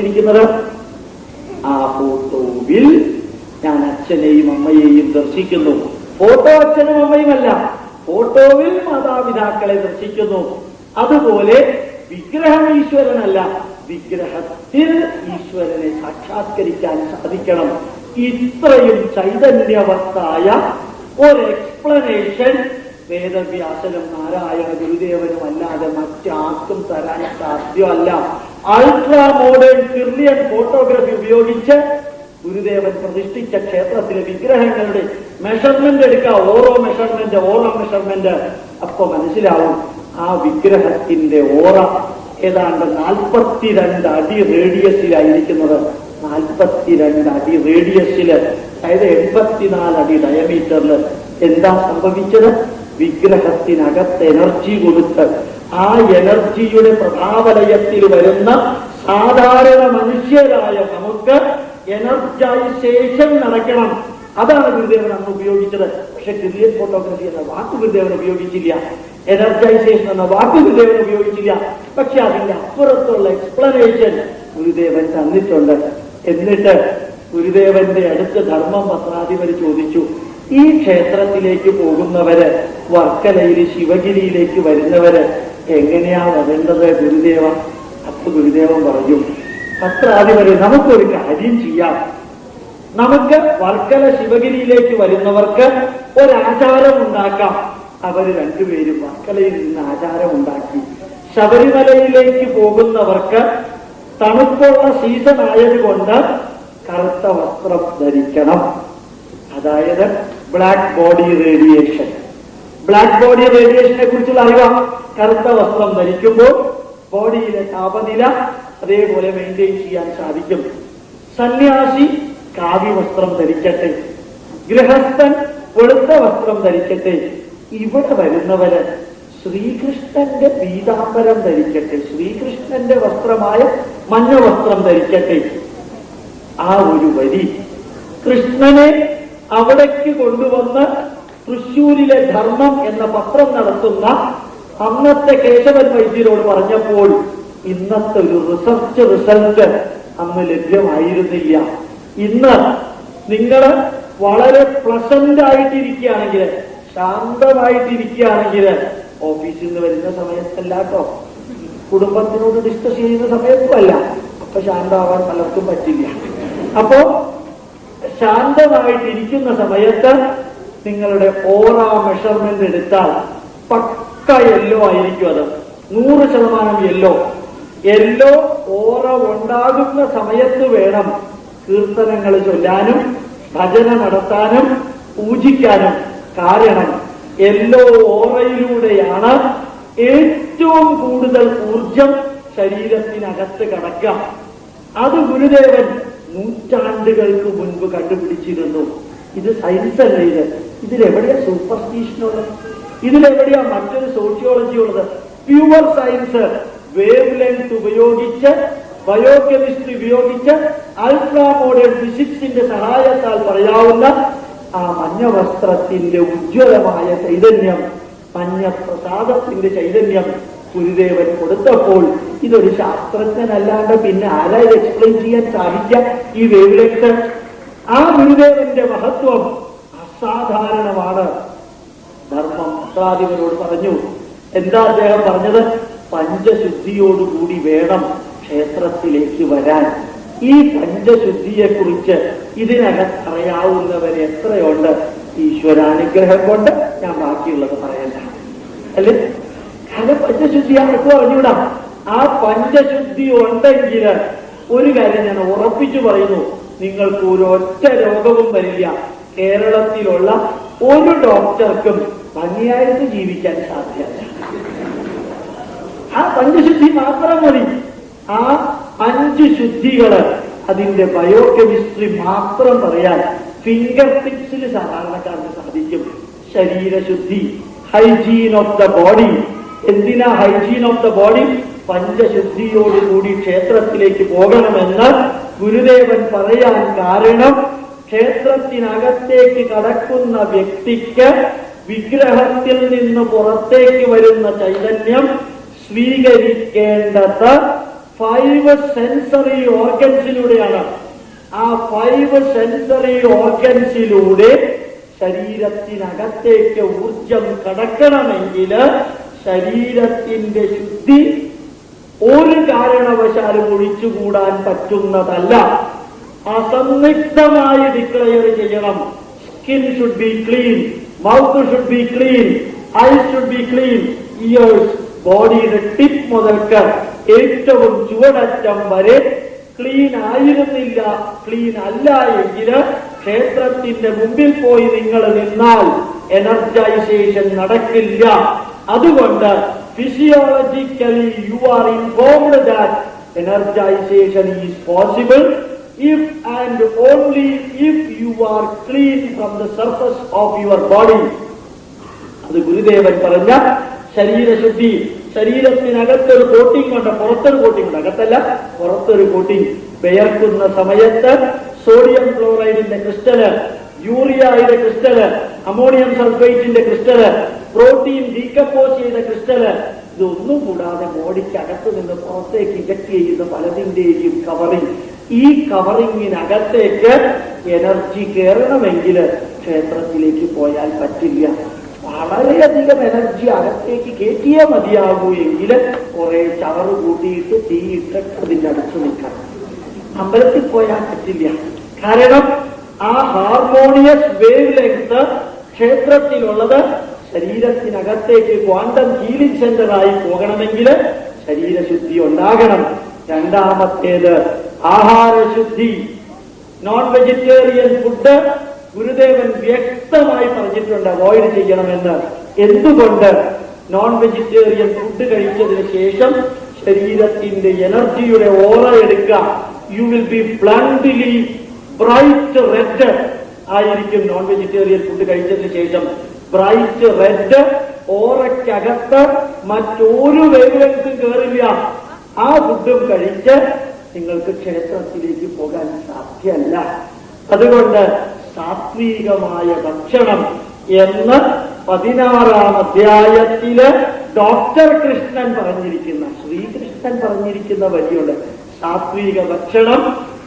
വെച്ചിരിക്കുന്നത്? ആ ഫോട്ടോവിൽ ഞാൻ അച്ഛനെയും അമ്മയെയും ദർശിക്കുന്നു. ഫോട്ടോ അച്ഛനും അമ്മയുമല്ല, ഫോട്ടോവിൽ മാതാപിതാക്കളെ ദർശിക്കുന്നു. അതുപോലെ വിഗ്രഹം ഈശ്വരനല്ല, വിഗ്രഹത്തിൽ ഈശ്വരനെ സാക്ഷാത്കരിക്കാൻ സാധിക്കണം. ഇത്രയും ചൈതന്യവത്തായ ഒരു എക്സ്പ്ലനേഷൻ വേദവ്യാസനും നാരായണ ഗുരുദേവനും അല്ലാതെ മറ്റാർക്കും തരാൻ സാധ്യമല്ല. അൾട്രാ മോഡേൺ കിർലിയൻ ഫോട്ടോഗ്രാഫി ഉപയോഗിച്ച് ഗുരുദേവൻ പ്രതിഷ്ഠിച്ച ക്ഷേത്രത്തിലെ വിഗ്രഹങ്ങളുടെ മെഷർമെന്റ് എടുക്കുക, ഓരോ മെഷർമെന്റ്. അപ്പൊ മനസ്സിലാവും ആ വിഗ്രഹത്തിന്റെ ഓറ ഏതാണ്ട് 42 അടി റേഡിയസിലായിരിക്കുന്നത്. 42 അടി റേഡിയസില്, അതായത് 84 അടി ഡയമീറ്ററിൽ. എന്താ സംഭവിച്ചത്? വിഗ്രഹത്തിനകത്ത് എനർജി കൊടുത്ത് ആ എനർജിയുടെ പ്രഭാവലയത്തിൽ വരുന്ന സാധാരണ മനുഷ്യരായ നമുക്ക് എനർജൈസേഷൻ നടക്കണം. അതാണ് ഗുരുദേവൻ അന്ന് ഉപയോഗിച്ചത്. പക്ഷെ കിർലിയൻ ഫോട്ടോഗ്രാഫി എന്ന വാക്ക് ഗുരുദേവൻ ഉപയോഗിച്ചില്ല, എനർജൈസേഷൻ എന്ന വാക്ക് ഗുരുദേവൻ ഉപയോഗിച്ചില്ല. പക്ഷെ അതിന്റെ അപ്പുറത്തുള്ള എക്സ്പ്ലനേഷൻ ഗുരുദേവൻ തന്നിട്ടുണ്ട്. എന്നിട്ട് ഗുരുദേവന്റെ അടുത്ത് ധർമ്മം പത്രാധിപര് ചോദിച്ചു, ഈ ക്ഷേത്രത്തിലേക്ക് പോകുന്നവര്, വർക്കലയിൽ ശിവഗിരിയിലേക്ക് വരുന്നവര് എങ്ങനെയാ വരേണ്ടത് ഗുരുദേവ? അപ്പൊ ഗുരുദേവൻ പറഞ്ഞു, പത്രാധിപര് നമുക്കൊരു കാര്യം ചെയ്യാം. നമുക്ക് വർക്കല ശിവഗിരിയിലേക്ക് വരുന്നവർക്ക് ഒരാചാരം ഉണ്ടാക്കാം. അവര് രണ്ടുപേരും വർക്കലയിൽ നിന്ന് ആചാരം ഉണ്ടാക്കി. ശബരിമലയിലേക്ക് പോകുന്നവർക്ക് തണുപ്പുള്ള സീസൺ ആയതുകൊണ്ട് കറുത്ത വസ്ത്രം ധരിക്കണം. അതായത് black body radiation. Black body റേഡിയേഷനെ കുറിച്ചുള്ള അറിവാം. കറുത്ത വസ്ത്രം ധരിക്കുമ്പോൾ ബോഡിയിലെ താപനില അതേപോലെ മെയിൻറ്റെയിൻ ചെയ്യാൻ സാധിക്കും. സന്യാസി കാവ്യ വസ്ത്രം ധരിക്കട്ടെ, ഗൃഹസ്ഥൻ വെളുത്ത വസ്ത്രം ധരിക്കട്ടെ. ഇവിടെ വരുന്നവര് ശ്രീകൃഷ്ണന്റെ പീതാംബരം ധരിക്കട്ടെ, ശ്രീകൃഷ്ണന്റെ വസ്ത്രമായ മഞ്ഞ വസ്ത്രം ധരിക്കട്ടെ. ആ ഒരു വരി കൃഷ്ണനെ അവിടേക്ക് കൊണ്ടുവന്ന് തൃശ്ശൂരിലെ ധർമ്മം എന്ന പത്രം നടത്തുന്ന അന്നത്തെ കേശവൻ വൈദ്യരോട് പറഞ്ഞപ്പോൾ ഇന്നത്തെ ഒരു റിസൾട്ട് അന്ന് ലഭ്യമായിരുന്നില്ല. ഇന്ന് നിങ്ങൾ വളരെ പ്ലസന്റ് ആയിട്ടിരിക്കുകയാണെങ്കിൽ, ശാന്തമായിട്ടിരിക്കുകയാണെങ്കിൽ, ഓഫീസിൽ നിന്ന് വരുന്ന സമയത്തല്ല കേട്ടോ, കുടുംബത്തിനോട് ഡിസ്കസ് ചെയ്യുന്ന സമയത്തുമല്ല, അപ്പൊ ശാന്തമാവാൻ പലർക്കും പറ്റില്ല. അപ്പോ ശാന്തമായിട്ടിരിക്കുന്ന സമയത്ത് നിങ്ങളുടെ ഓറ മെഷർമെന്റ് എടുത്താൽ പക്ക യെല്ലോ ആയിരിക്കും. അത് 100% യെല്ലോ ഓറ ഉണ്ടാകുന്ന സമയത്ത് വേണം കീർത്തനങ്ങൾ ചൊല്ലാനും ഭജന നടത്താനും പൂജിക്കാനും. കാരണം യെല്ലോ ഓറയിലൂടെയാണ് ഏറ്റവും കൂടുതൽ ഊർജം ശരീരത്തിനകത്ത് കടക്കുക. അത് ഗുരുദേവൻ നൂറ്റാണ്ടുകൾക്ക് മുൻപ് കണ്ടുപിടിച്ചിരുന്നു. ഇത് സയൻസ് അല്ല. ഇതിലെവിടെയാ സൂപ്പർസ്റ്റിഷനുള്ളത്? ഇതിലെവിടെയാ മറ്റൊരു സോഷ്യോളജി ഉള്ളത്? Pure science. വേവ് ലെങ്ത് ഉപയോഗിച്ച്, ബയോകെമിസ്ട്രി ഉപയോഗിച്ച്, അൾട്രാ മോഡേൺ ഫിസിക്സിന്റെ സഹായത്താൽ പറയാവുന്ന ആ മഞ്ഞ വസ്ത്രത്തിന്റെ ഉജ്ജ്വലമായ ചൈതന്യം, മഞ്ഞ പ്രസാദത്തിന്റെ ചൈതന്യം ഗുരുദേവൻ കൊടുത്തപ്പോൾ ഇതൊരു ശാസ്ത്രജ്ഞനല്ലാണ്ട് പിന്നെ ആരാ ഇത് എക്സ്പ്ലെയിൻ ചെയ്യാൻ സാധിക്കാം? ഈ വേവ് ലെങ്ത്. ആ ഗുരുദേവന്റെ മഹത്വം അസാധാരണമാണ്. ധർമ്മം പത്രാധിപരോട് പറഞ്ഞു. എന്താ അദ്ദേഹം പറഞ്ഞത്? പഞ്ചശുദ്ധിയോടുകൂടി വേണം ക്ഷേത്രത്തിലേക്ക് വരാൻ. ഈ പഞ്ചശുദ്ധിയെക്കുറിച്ച് ഇതിനകത്ത് അറിയാവുന്നവർ എത്രയുണ്ട്? ഈശ്വരാനുഗ്രഹം കൊണ്ട് ഞാൻ ബാക്കിയുള്ളത് പറയണ്ട, അല്ലേ? കാരണം പഞ്ചശുദ്ധി ആർക്കും അറിഞ്ഞൂടാ. ആ പഞ്ചശുദ്ധി ഉണ്ടെങ്കിൽ ഒരു കാര്യം ഞാൻ ഉറപ്പിച്ചു പറയുന്നു, നിങ്ങൾക്ക് ഒരൊറ്റ രോഗവും വരില്ല. കേരളത്തിലുള്ള ഒരു ഡോക്ടർക്കും ഭംഗിയായിട്ട് ജീവിക്കാൻ സാധ്യമല്ല. ആ പഞ്ചശുദ്ധി മാത്രം മതി. ആ 5 ശുദ്ധികള് അതിന്റെ ബയോകെമിസ്ട്രി മാത്രം പറയാൻ ഫിംഗർ ടിപ്സിൽ സാധാരണക്കാർക്ക് സാധിക്കും. ശരീരശുദ്ധി, ഹൈജീൻ ഓഫ് ദ ബോഡി. എന്തിനാ ഹൈജീൻ ഓഫ് ദ ബോഡി? പഞ്ചശുദ്ധിയോടുകൂടി ക്ഷേത്രത്തിലേക്ക് പോകണമെന്ന് ഗുരുദേവൻ പറയാൻ കാരണം, ക്ഷേത്രത്തിനകത്തേക്ക് കടക്കുന്ന വ്യക്തിക്ക് വിഗ്രഹത്തിൽ നിന്ന് പുറത്തേക്ക് വരുന്ന ചൈതന്യം സ്വീകരിക്കേണ്ടത് 5 സെൻസറി ഓർഗൻസിലൂടെയാണ്. ആ 5 സെൻസറി ഓർഗൻസിലൂടെ ശരീരത്തിനകത്തേക്ക് ഊർജം കടക്കണമെങ്കിൽ ശരീരത്തിന്റെ ശുദ്ധി ഒരു കാരണവശാലും ഒഴിച്ചുകൂടാൻ പറ്റുന്നതല്ല. അസന്നിഗ്ധമായി ഡിക്ലെയർ ചെയ്യണം. Skin should be clean, mouth should be clean, eyes should be clean, ears, ബോഡിയുടെ ടിപ്പ് മുതൽക്ക് ഏറ്റവും ചുവടറ്റം വരെ ക്ലീൻ ആയിരുന്നില്ല, ക്ലീൻ അല്ല എങ്കിൽ ക്ഷേത്രത്തിന്റെ മുമ്പിൽ പോയി നിങ്ങൾ നിന്നാൽ എനർജൈസേഷൻ നടക്കില്ല. അതുകൊണ്ട് physiologically you are informed that energisation is possible if and only if you are clean from the surface of your body. അത് ഗുരുദേവൻ പറഞ്ഞ ശരീരശുദ്ധി. ശരീരത്തിനകത്തൊരു കോട്ടിംഗ് ഉണ്ട്, പുറത്തൊരു കോട്ടിംഗ് ഉണ്ട്. അകത്തല്ല, പുറത്തൊരു കോട്ടിംഗ്. വിയർക്കുന്ന സമയത്ത് സോഡിയം ക്ലോറൈഡിന്റെ ക്രിസ്റ്റല്, യൂറിയയുടെ ക്രിസ്റ്റല്, അമോണിയം സൾഫേറ്റിന്റെ ക്രിസ്റ്റല്, പ്രോട്ടീൻ ഡീകമ്പോസ് ചെയ്ത ക്രിസ്റ്റല്, ഇതൊന്നും കൂടാതെ ബോഡിക്ക് അകത്ത് നിന്ന് പുറത്തേക്ക് ഇജക്ട് ചെയ്യുന്ന പലതിന്റെയും കവറിംഗ്. ഈ കവറിങ്ങിനകത്തേക്ക് എനർജി കയറണമെങ്കിൽ ക്ഷേത്രത്തിലേക്ക് പോയാൽ പറ്റില്ല. വളരെയധികം എനർജി അകത്തേക്ക് കയറ്റിയേ മതിയാകൂ എങ്കിൽ കുറെ ചവറ് കൂട്ടിയിട്ട് തീയിട്ട് അതിന്റെ അടുത്ത് നിൽക്കണം. അമ്പലത്തിൽ പോയാൽ പറ്റില്ല. കാരണം ആ ഹാർമോണിയസ് വേവ് ലെങ്ത് ക്ഷേത്രത്തിലുള്ളത് ശരീരത്തിനകത്തേക്ക് ക്വാണ്ടം ഹീലിംഗ് സെന്ററായി പോകണമെങ്കിൽ ശരീരശുദ്ധി ഉണ്ടാകണം. രണ്ടാമത്തേത് ആഹാരശുദ്ധി. നോൺ വെജിറ്റേറിയൻ ഫുഡ് ഗുരുദേവൻ വ്യക്തമായി പറഞ്ഞിട്ടുണ്ട് അവോയ്ഡ് ചെയ്യണമെന്ന്. എന്തുകൊണ്ട്? നോൺ വെജിറ്റേറിയൻ ഫുഡ് കഴിച്ചതിന് ശേഷം ശരീരത്തിന്റെ എനർജിയുടെ ഓറ എടുക്കുക. You will be bluntly bright red ആയിരിക്കും. നോൺ വെജിറ്റേറിയൻ ഫുഡ് കഴിച്ചതിന് ശേഷം ബ്രൈറ്റ് റെഡ്. ഓറയ്ക്കകത്ത് മറ്റൊരു വേവ്ലെങ്ത്തും കയറില്ല. ആ ഫുഡും കഴിച്ച് നിങ്ങൾക്ക് ക്ഷേത്രത്തിലേക്ക് പോകാൻ സാധ്യമല്ല. അതുകൊണ്ട് സാത്വികമായ ഭക്ഷണം എന്ന് 16-ാം അധ്യായത്തില് ഡോക്ടർ കൃഷ്ണൻ പറഞ്ഞിരിക്കുന്ന, ശ്രീകൃഷ്ണൻ പറഞ്ഞിരിക്കുന്ന വഴിയുണ്ട്. സാത്വിക ഭക്ഷണം,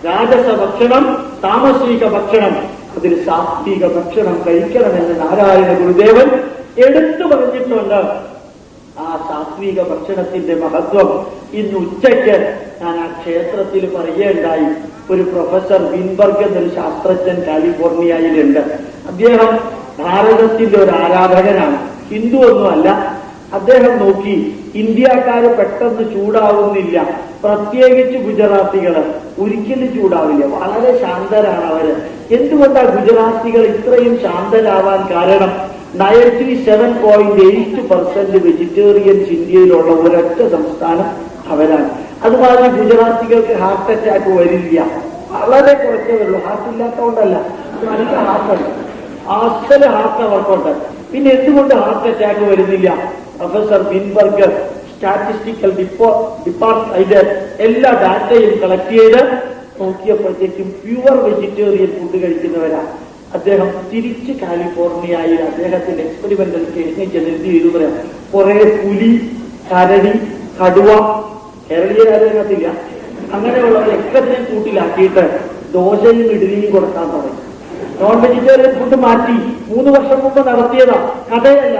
രാജസ ഭക്ഷണം, താമസിക ഭക്ഷണം. അതിൽ സാത്വിക ഭക്ഷണം കഴിക്കണമെന്ന് നാരായണ ഗുരുദേവൻ എടുത്തു പറഞ്ഞിട്ടുണ്ട്. ആ സാത്വിക ഭക്ഷണത്തിന്റെ മഹത്വം ഇന്ന് ഉച്ചയ്ക്ക് ഞാൻ ആ ക്ഷേത്രത്തിൽ പറയുകയുണ്ടായി. ഒരു പ്രൊഫസർ വിൻബർഗ് എന്നൊരു ശാസ്ത്രജ്ഞൻ കാലിഫോർണിയയിലുണ്ട്. അദ്ദേഹം ഭാരതത്തിന്റെ ഒരു ആരാധകനാണ്, ഹിന്ദു ഒന്നുമല്ല. അദ്ദേഹം നോക്കി ഇന്ത്യക്കാര് പെട്ടെന്ന് ചൂടാവുന്നില്ല, പ്രത്യേകിച്ച് ഗുജറാത്തികള് ഒരിക്കലും ചൂടാവില്ല, വളരെ ശാന്തരാണ് അവര്. എന്തുകൊണ്ടാണ് ഗുജറാത്തികൾ ഇത്രയും ശാന്തരാവാൻ കാരണം? 97.8% വെജിറ്റേറിയൻസ് ഇന്ത്യയിലുള്ള ഒരൊറ്റ സംസ്ഥാനം അവരാണ്. അതുമാതിരി ഗുജറാത്തികൾക്ക് ഹാർട്ട് അറ്റാക്ക് വരില്ല, വളരെ കുറച്ചേ വരുള്ളൂ. ഹാർട്ട് ഇല്ലാത്തതുകൊണ്ടല്ല, നല്ല ഹാർട്ടുണ്ട്, അസല് ഹാർട്ട് അവർക്കുണ്ട്. പിന്നെ എന്തുകൊണ്ട് ഹാർട്ട് അറ്റാക്ക് വരുന്നില്ല? പ്രൊഫസർ വിൻബർഗ് സ്റ്റാറ്റിസ്റ്റിക്കൽ ഡിപ്പാർട്ട്മെന്റ് എല്ലാ ഡാറ്റയും കളക്ട് ചെയ്ത് നോക്കിയപ്പോഴത്തേക്കും പ്യുവർ വെജിറ്റേറിയൻ ഫുഡ് കഴിക്കുന്നവരാണ്. അദ്ദേഹം തിരിച്ച് കാലിഫോർണിയയിൽ അദ്ദേഹത്തിന്റെ എക്സ്പെരിമെന്റൽ സ്റ്റേഷനിൽ ചെന്ന് എന്ത് ചെയ്തു പറയാം, കുറെ പുലി, കരടി, കടുവ, കേരളീയരാതില്ല, അങ്ങനെയുള്ളവരൊക്കെ കൂട്ടിലാക്കിയിട്ട് ദോശയും ഇഡ്ഡലിയും കൊടുക്കാൻ തുടങ്ങി. നോൺ വെജിറ്റേറിയൻ ഫുഡ് മാറ്റി. 3 വർഷം മുമ്പ് നടത്തിയതാ, കഥയല്ല.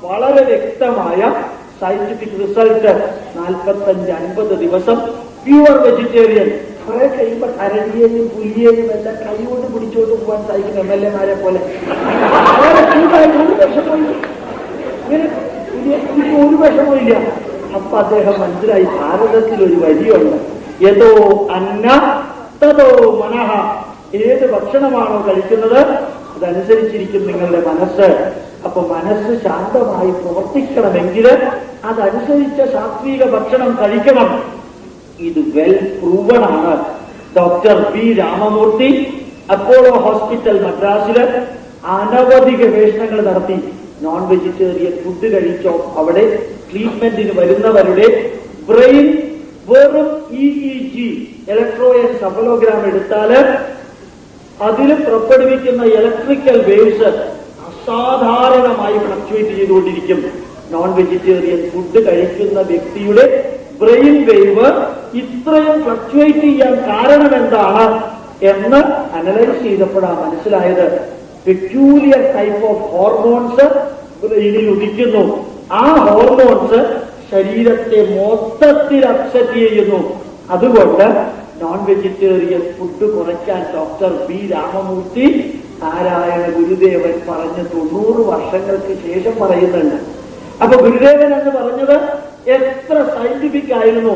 വളരെ വ്യക്തമായ സയന്റിഫിക് റിസൾട്ട്. 45-50 ദിവസം പ്യുവർ വെജിറ്റേറിയൻ. കുറെ കഴിയുമ്പോ കരടിയെയും പുലിയെയും എല്ലാം കൈകൊണ്ട് പിടിച്ചോണ്ട് പോകാൻ സാധിക്കും MLA-മാരെ പോലെ. വളരെ ചൂടായിട്ട് ഒരു വിഷമമില്ല, ഇങ്ങനെ പുലിക്ക് ഒരു വിഷമമില്ല. അപ്പൊ അദ്ദേഹം മനസ്സിലായി, ഭാരതത്തിൽ ഒരു വരിയുണ്ട്, യതോ അന്ന തതോ മനഃ. ഏത് ഭക്ഷണമാണോ കഴിക്കുന്നത് അതനുസരിച്ചിരിക്കും നിങ്ങളുടെ മനസ്സ്. അപ്പൊ മനസ്സ് ശാന്തമായി പ്രവർത്തിക്കണമെങ്കിൽ അതനുസരിച്ച സാത്വിക ഭക്ഷണം കഴിക്കണം. ഇത് വെൽ പ്രൂവൺ ആണ്. Doctor P Ramamurthy Apollo hospital മദ്രാസില് അനവധി ഗവേഷണങ്ങൾ നടത്തി. നോൺ വെജിറ്റേറിയൻ ഫുഡ് കഴിച്ചോ അവിടെ ട്രീറ്റ്മെന്റിന് വരുന്നവരുടെ ബ്രെയിൻ വെറും EEG ഇലക്ട്രോഎൻസഫലോഗ്രാം എടുത്താല് അതിൽ പുറപ്പെടുവിക്കുന്ന ഇലക്ട്രിക്കൽ വേവ്സ് അസാധാരണമായി ഫ്ലക്ച്വേറ്റ് ചെയ്തുകൊണ്ടിരിക്കും. നോൺ വെജിറ്റേറിയൻ ഫുഡ് കഴിക്കുന്ന വ്യക്തിയുടെ ബ്രെയിൻ വേവ് ഇത്രയും ഫ്ലക്ച്വേറ്റ് ചെയ്യാൻ കാരണം എന്താണ് എന്ന് അനലൈസ് ചെയ്തപ്പോഴാണ് മനസ്സിലായത്. പെക്യൂലിയർ ടൈപ്പ് ഓഫ് ഹോർമോൺസ് ബ്രെയിനിൽ ഉദിക്കുന്നു. ആ ഹോർമോൺസ് ശരീരത്തെ മൊത്തത്തിൽ അപ്സെറ്റ് ചെയ്യുന്നു. അതുകൊണ്ട് നോൺ വെജിറ്റേറിയൻ ഫുഡ് കുറയ്ക്കാൻ ഡോക്ടർ ബി രാമമൂർത്തി നാരായണ ഗുരുദേവൻ പറഞ്ഞ് 90 വർഷങ്ങൾക്ക് ശേഷം പറയുന്നുണ്ട്. അപ്പൊ ഗുരുദേവൻ എന്ന് പറഞ്ഞത് എത്ര സയന്റിഫിക് ആയിരുന്നു.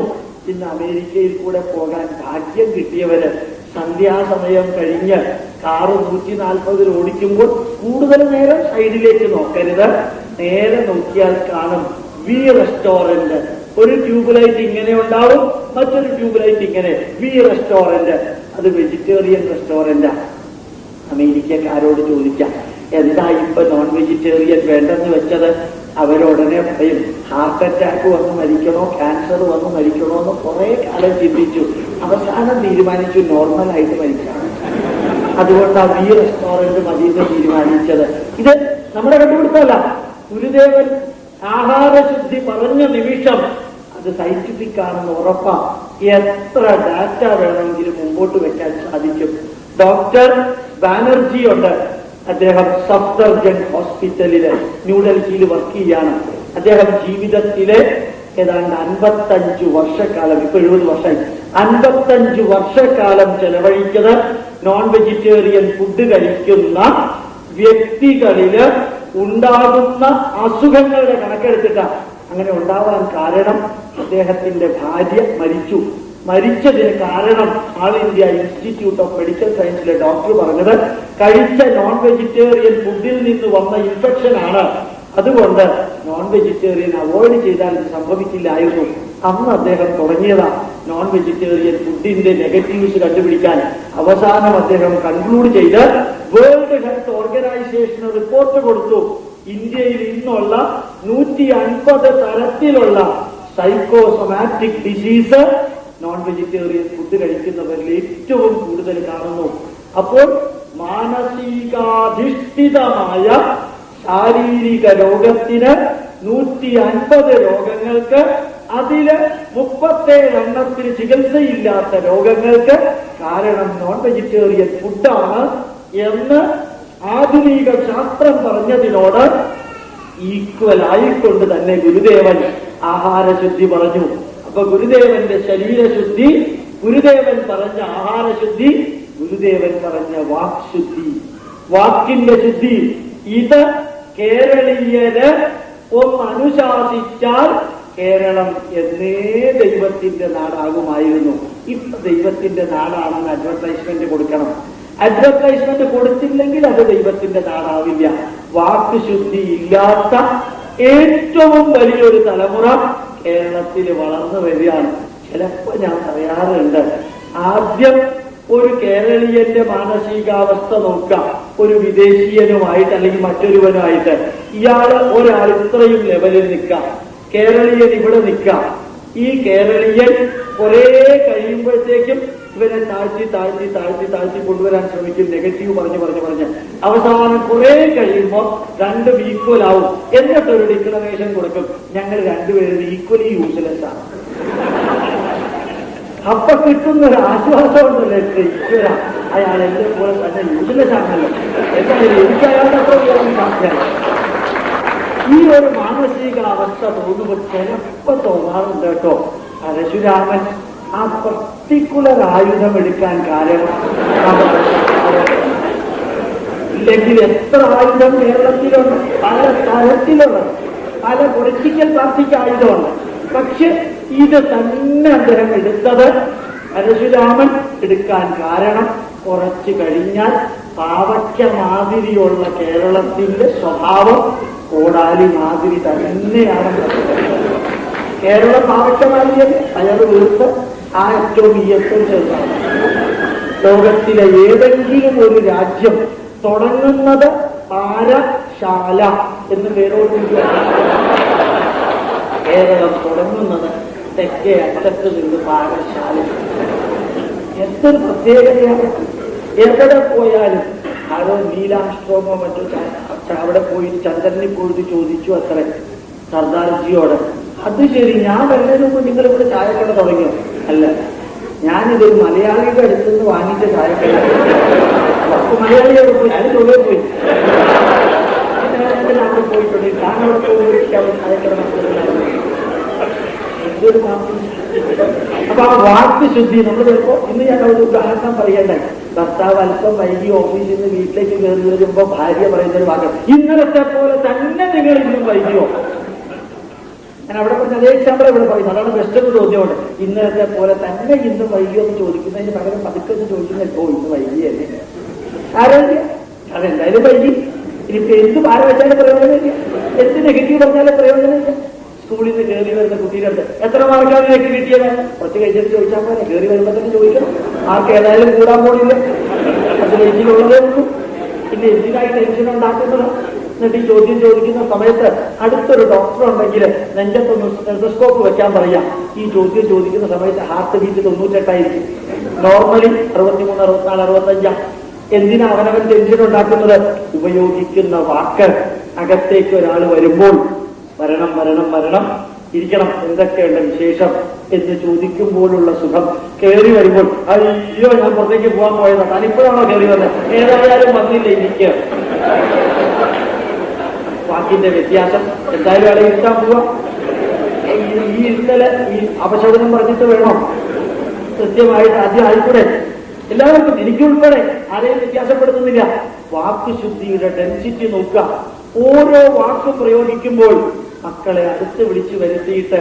ഇന്ന് അമേരിക്കയിൽ കൂടെ പോകാൻ ഭാഗ്യം കിട്ടിയവര് സന്ധ്യാസമയം കഴിഞ്ഞ് കാറ് 140 ഓടിക്കുമ്പോൾ കൂടുതൽ നേരം സൈഡിലേക്ക് നോക്കരുത്. നേരെ നോക്കിയാൽ കാണും വി റെസ്റ്റോറന്റ്. ഒരു ട്യൂബ് ലൈറ്റ് ഇങ്ങനെ ഉണ്ടാവും, മറ്റൊരു ട്യൂബ് ലൈറ്റ് ഇങ്ങനെ. വി റെസ്റ്റോറന്റ്, അത് വെജിറ്റേറിയൻ റെസ്റ്റോറന്റാണ്. അമേരിക്കക്കാരോട് ചോദിക്കാം എന്താ ഇപ്പൊ നോൺ വെജിറ്റേറിയൻ വേണ്ടെന്ന് വെച്ചത്, അവരുടനെ പറയും ഹാർട്ട് അറ്റാക്ക് വന്ന് മരിക്കണോ, ക്യാൻസർ വന്ന് മരിക്കണോ എന്ന് കുറെ കാലം ചിന്തിച്ചു. അവസാനം തീരുമാനിച്ചു നോർമലായിട്ട് മരിക്കണം. അതുകൊണ്ടാണ് വി റെസ്റ്റോറന്റ് മതിയെന്ന് തീരുമാനിച്ചത്. ഇത് നമ്മുടെ കണ്ടുപിടുത്തമല്ല. ഗുരുദേവൻ ആഹാരശുദ്ധി പറഞ്ഞ നിമിഷം അത് സയന്റിഫിക് ആണെന്ന് ഉറപ്പാ. എത്ര ഡാറ്റ വേണമെങ്കിലും മുമ്പോട്ട് വെക്കാൻ സാധിക്കും. ഡോക്ടർ ബാനർജി ഉണ്ട്. അദ്ദേഹം സഫ്ദർജംഗ് ഹോസ്പിറ്റലില് ന്യൂഡൽഹിയിൽ വർക്ക് ചെയ്യാണ്. അദ്ദേഹം ജീവിതത്തിലെ ഏതാണ്ട് 55 വർഷക്കാലം, ഇപ്പൊ 70 വർഷമായി, 55 വർഷക്കാലം ചെലവഴിച്ചത് നോൺ വെജിറ്റേറിയൻ ഫുഡ് കഴിക്കുന്ന വ്യക്തികളില് ഉണ്ടാകുന്ന അസുഖങ്ങളുടെ കണക്കെടുത്തിട്ടാണ്. അങ്ങനെ ഉണ്ടാവാൻ കാരണം അദ്ദേഹത്തിന്റെ ഭാര്യ മരിച്ചു. മരിച്ചതിന് കാരണം all India institute of medical സയൻസിലെ ഡോക്ടർ പറഞ്ഞത് കഴിച്ച നോൺ വെജിറ്റേറിയൻ ഫുഡിൽ നിന്ന് വന്ന ഇൻഫെക്ഷൻ ആണ്. അതുകൊണ്ട് നോൺ വെജിറ്റേറിയൻ അവോയ്ഡ് ചെയ്താൽ ഇത് സംഭവിക്കില്ലായിരുന്നു. അന്ന് അദ്ദേഹം തുടങ്ങിയതാ നോൺ വെജിറ്റേറിയൻ ഫുഡിന്റെ നെഗറ്റീവ്സ് കണ്ടുപിടിക്കാൻ. അവസാനം അദ്ദേഹം കൺക്ലൂഡ് ചെയ്ത് വേൾഡ് ഹെൽത്ത് ഓർഗനൈസേഷന് റിപ്പോർട്ട് കൊടുത്തു. ഇന്ത്യയിൽ ഇന്നുള്ള 150 തരത്തിലുള്ള psychosomatic disease non vegetarian food കഴിക്കുന്നവരിൽ ഏറ്റവും കൂടുതൽ കാണുന്നു. അപ്പോൾ മാനസികാധിഷ്ഠിതമായ ശാരീരിക രോഗത്തിന് 150 രോഗങ്ങൾക്ക്, അതില് 37 എണ്ണത്തിന് ചികിത്സയില്ലാത്ത രോഗങ്ങൾക്ക് കാരണം നോൺ വെജിറ്റേറിയൻ ഫുഡാണ് എന്ന് ആധുനിക ശാസ്ത്രം പറഞ്ഞതിനോട് ഈക്വൽ ആയിക്കൊണ്ട് തന്നെ ഗുരുദേവൻ ആഹാരശുദ്ധി പറഞ്ഞു. അപ്പൊ ഗുരുദേവന്റെ ശരീരശുദ്ധി, ഗുരുദേവൻ പറഞ്ഞ ആഹാരശുദ്ധി, ഗുരുദേവൻ പറഞ്ഞ വാക്ശുദ്ധി, വാക്കിന്റെ ശുദ്ധി. ഇത് കേരളീയര് ഒന്ന് അനുശാസിച്ചാൽ കേരളം എന്നേ ദൈവത്തിന്റെ നാടാകുമായിരുന്നു. ഇപ്പൊ ദൈവത്തിന്റെ നാടാണെന്ന് അഡ്വർടൈസ്മെന്റ് കൊടുക്കണം. അഡ്വർടൈസ്മെന്റ് കൊടുത്തില്ലെങ്കിൽ അത് ദൈവത്തിന്റെ നാടാവില്ല. വാക്ക് ശുദ്ധി ഇല്ലാത്ത ഏറ്റവും വലിയൊരു തലമുറ കേരളത്തിൽ വളർന്നു വരികയാണ്. ചിലപ്പോ ഞാൻ പറയാറുണ്ട്, ആദ്യം ഒരു കേരളീയന്റെ മാനസികാവസ്ഥ നോക്കാം. ഒരു വിദേശീയനുമായിട്ട് അല്ലെങ്കിൽ മറ്റൊരുവനുമായിട്ട് ഒരാൾ ഇത്രയും ലെവലിൽ നിൽക്കാം, കേരളീയൻ ഇവിടെ നിൽക്കാം. ഈ കേരളീയൻ കുറെ കഴിയുമ്പോഴത്തേക്കും ഇവരെ താഴ്ത്തി താഴ്ത്തി താഴ്ത്തി താഴ്ത്തി കൊണ്ടുവരാൻ ശ്രമിക്കും. നെഗറ്റീവ് പറഞ്ഞ് അവസാനം കുറെ കഴിയുമ്പോൾ രണ്ടും ഈക്വൽ ആവും. എന്നിട്ടൊരു ഡിക്ലറേഷൻ കൊടുക്കും, ഞങ്ങൾ രണ്ടുപേരും ഈക്വലി യൂസ്ലെസ് ആണ്. അപ്പൊ കിട്ടുന്ന ഒരു ആശ്വാസം ഉണ്ടല്ലോ, ഈശ്വര അയാൾ എന്റെ പോലെ തന്നെ യൂസ്ലെസ് ആണല്ലോ, എന്തായാലും എനിക്ക് അയാളുടെ അത്ര സാധ്യത. ഈ ഒരു മാനസികാവസ്ഥ തോന്നുമ്പോൾ ചിലപ്പോ തോന്നാറുണ്ട് കേട്ടോ. പരശുരാമൻ ആ പർട്ടിക്കുലർ ആയുധം എടുക്കാൻ കാരണം ഇല്ലെങ്കിൽ എത്ര ആയുധം കേരളത്തിലുണ്ട്, പല തരത്തിലുള്ള പല പൊളിറ്റിക്കൽ പാർട്ടിക്ക് ആയുധമുണ്ട്. പക്ഷെ ഇത് തന്നെ അദ്ദേഹം എടുത്തത്, പരശുരാമൻ എടുക്കാൻ കാരണം കുറച്ചു കഴിഞ്ഞാൽ പാവയ്ക്ക മാതിരിയുള്ള കേരളത്തിന്റെ സ്വഭാവം കോടാലി മാതിരി തന്നെയാണ്. കേരളം പാവയ്ക്ക മാതിരി അയാൾ വീർത്ത് ആ ഏറ്റവും ഈ ഏറ്റവും ചെറുതാണ്. ലോകത്തിലെ ഏതെങ്കിലും ഒരു രാജ്യം തുടങ്ങുന്നത് പാരശാല എന്ന് പേരോട് കേരളം തുടങ്ങുന്നത് തെക്കേ അറ്റത്ത് നിന്ന് പാരശാല. എന്തൊരു പ്രത്യേകതയാണ്. എവിടെ പോയാലും ആരോ നീലാംസ്ട്രോമോ മറ്റോ അവിടെ പോയി ചന്ദ്രനിൽ പോയിട്ട് ചോദിച്ചു അത്ര സർദാർജിയോട്, അത് ശരി, ഞാൻ വരുന്നതിന് മുമ്പ് നിങ്ങൾ ഇവിടെ ചായക്കട തുടങ്ങിയോ? അല്ല, ഞാനിതൊരു മലയാളിയുടെ അടുത്ത് നിന്ന് വാങ്ങിച്ച ചായക്കട. മലയാളിയോട് പോയി, അതിന് തൊഴിൽ പോയി അവിടെ പോയിട്ടുണ്ട്. താങ്കളെ ചായക്കട എന്തൊരു മാസം. അപ്പൊ ആ വാക്ക് ശുദ്ധി നമ്മൾ ചിലപ്പോ ഇന്ന് ഞാൻ ഒരു ഉദാഹരണം പറയണ്ടേ. ഭർത്താവ് അല്പം വൈകി ഓഫീസിൽ നിന്ന് വീട്ടിലേക്ക് കയറി വരുമ്പോ ഭാര്യ പറയുന്നൊരു വാക്ക്, ഇന്നലത്തെ പോലെ തന്നെ നിങ്ങൾ ഇന്നും വൈകിയോ? ഞാൻ അവിടെ പറഞ്ഞ അതേ എക്സാമ്പിൾ ഇവിടെ പറയുന്നത്. അതാണ് ബെസ്റ്റ് ചോദ്യമുണ്ട്. ഇന്നലത്തെ പോലെ തന്നെ ഇന്നും വൈകിയോ എന്ന് ചോദിക്കുന്നതിന് പകരം പതുക്കെ ചോദിക്കുന്നത്, ഓ ഇന്ന് വൈകിയല്ലേ, ആരോഗ്യ അതെന്തായാലും വൈകി. ഇനിയിപ്പോ എന്ത് ഭാരം വെച്ചാലും പ്രയോജനമില്ല, എന്ത് നെഗറ്റീവ് പറഞ്ഞാലും പ്രയോജനമില്ല. സ്കൂളിൽ നിന്ന് കയറി വരുന്ന കുട്ടികളുണ്ട്, എത്ര മാർക്കാണ് നിനക്ക് കിട്ടിയത്? കുറച്ച് കഴിച്ചിട്ട് ചോദിച്ചാൽ പോലെ, കയറി വരുമ്പോൾ തന്നെ ചോദിക്കണം. മാർക്ക് ഏതായാലും കൂടാൻ പോണില്ല, അത് വെച്ചിലുള്ളതേ ഉള്ളൂ. പിന്നെ എന്തിനായി ടെൻഷൻ ഉണ്ടാക്കുന്നത്? എന്നിട്ട് ഈ ചോദ്യം ചോദിക്കുന്ന സമയത്ത് അടുത്തൊരു ഡോക്ടർ ഉണ്ടെങ്കിൽ നെഞ്ചത്തൊന്ന് സ്റ്റെതസ്കോപ്പ് വെക്കാൻ പറയാം. ഈ ചോദ്യം ചോദിക്കുന്ന സമയത്ത് ഹാർട്ട് ബീറ്റ് 98 നോർമലി 63, 64, 65. എന്തിനാ അവനവൻ ടെൻഷൻ ഉണ്ടാക്കുന്നത്? ഉപയോഗിക്കുന്ന വാക്ക് അകത്തേക്ക് ഒരാൾ വരുമ്പോൾ മരണം മരണം മരണം ഇരിക്കണം, എന്തൊക്കെയുണ്ട് വിശേഷം എന്ന് ചോദിക്കുമ്പോഴുള്ള സുഖം. കയറി വരുമ്പോൾ അയ്യോ ഞാൻ പുറത്തേക്ക് പോകാൻ പോയതാ, താനിപ്പോഴാണോ കയറി വന്നത്? ഏതായാലും വന്നില്ല, ഇരിക്കുക. വാക്കിന്റെ വ്യത്യാസം. എന്തായാലും ആളെ ഇരുത്താൻ പോവാ. ഈ ഇന്നലെ ഈ അപശകുനം പറഞ്ഞിട്ട് വേണോ? കൃത്യമായിട്ട് ആദ്യം ആയിക്കൂടെ? എല്ലാവർക്കും, എനിക്കുൾപ്പെടെ ആരെയും വ്യത്യാസപ്പെടുത്തുന്നില്ല. വാക്കുശുദ്ധിയുടെ ഡെൻസിറ്റി നോക്കുക. ഓരോ വാക്കും പ്രയോഗിക്കുമ്പോൾ മക്കളെ അടുത്ത് വിളിച്ചു വരുത്തിയിട്ട്,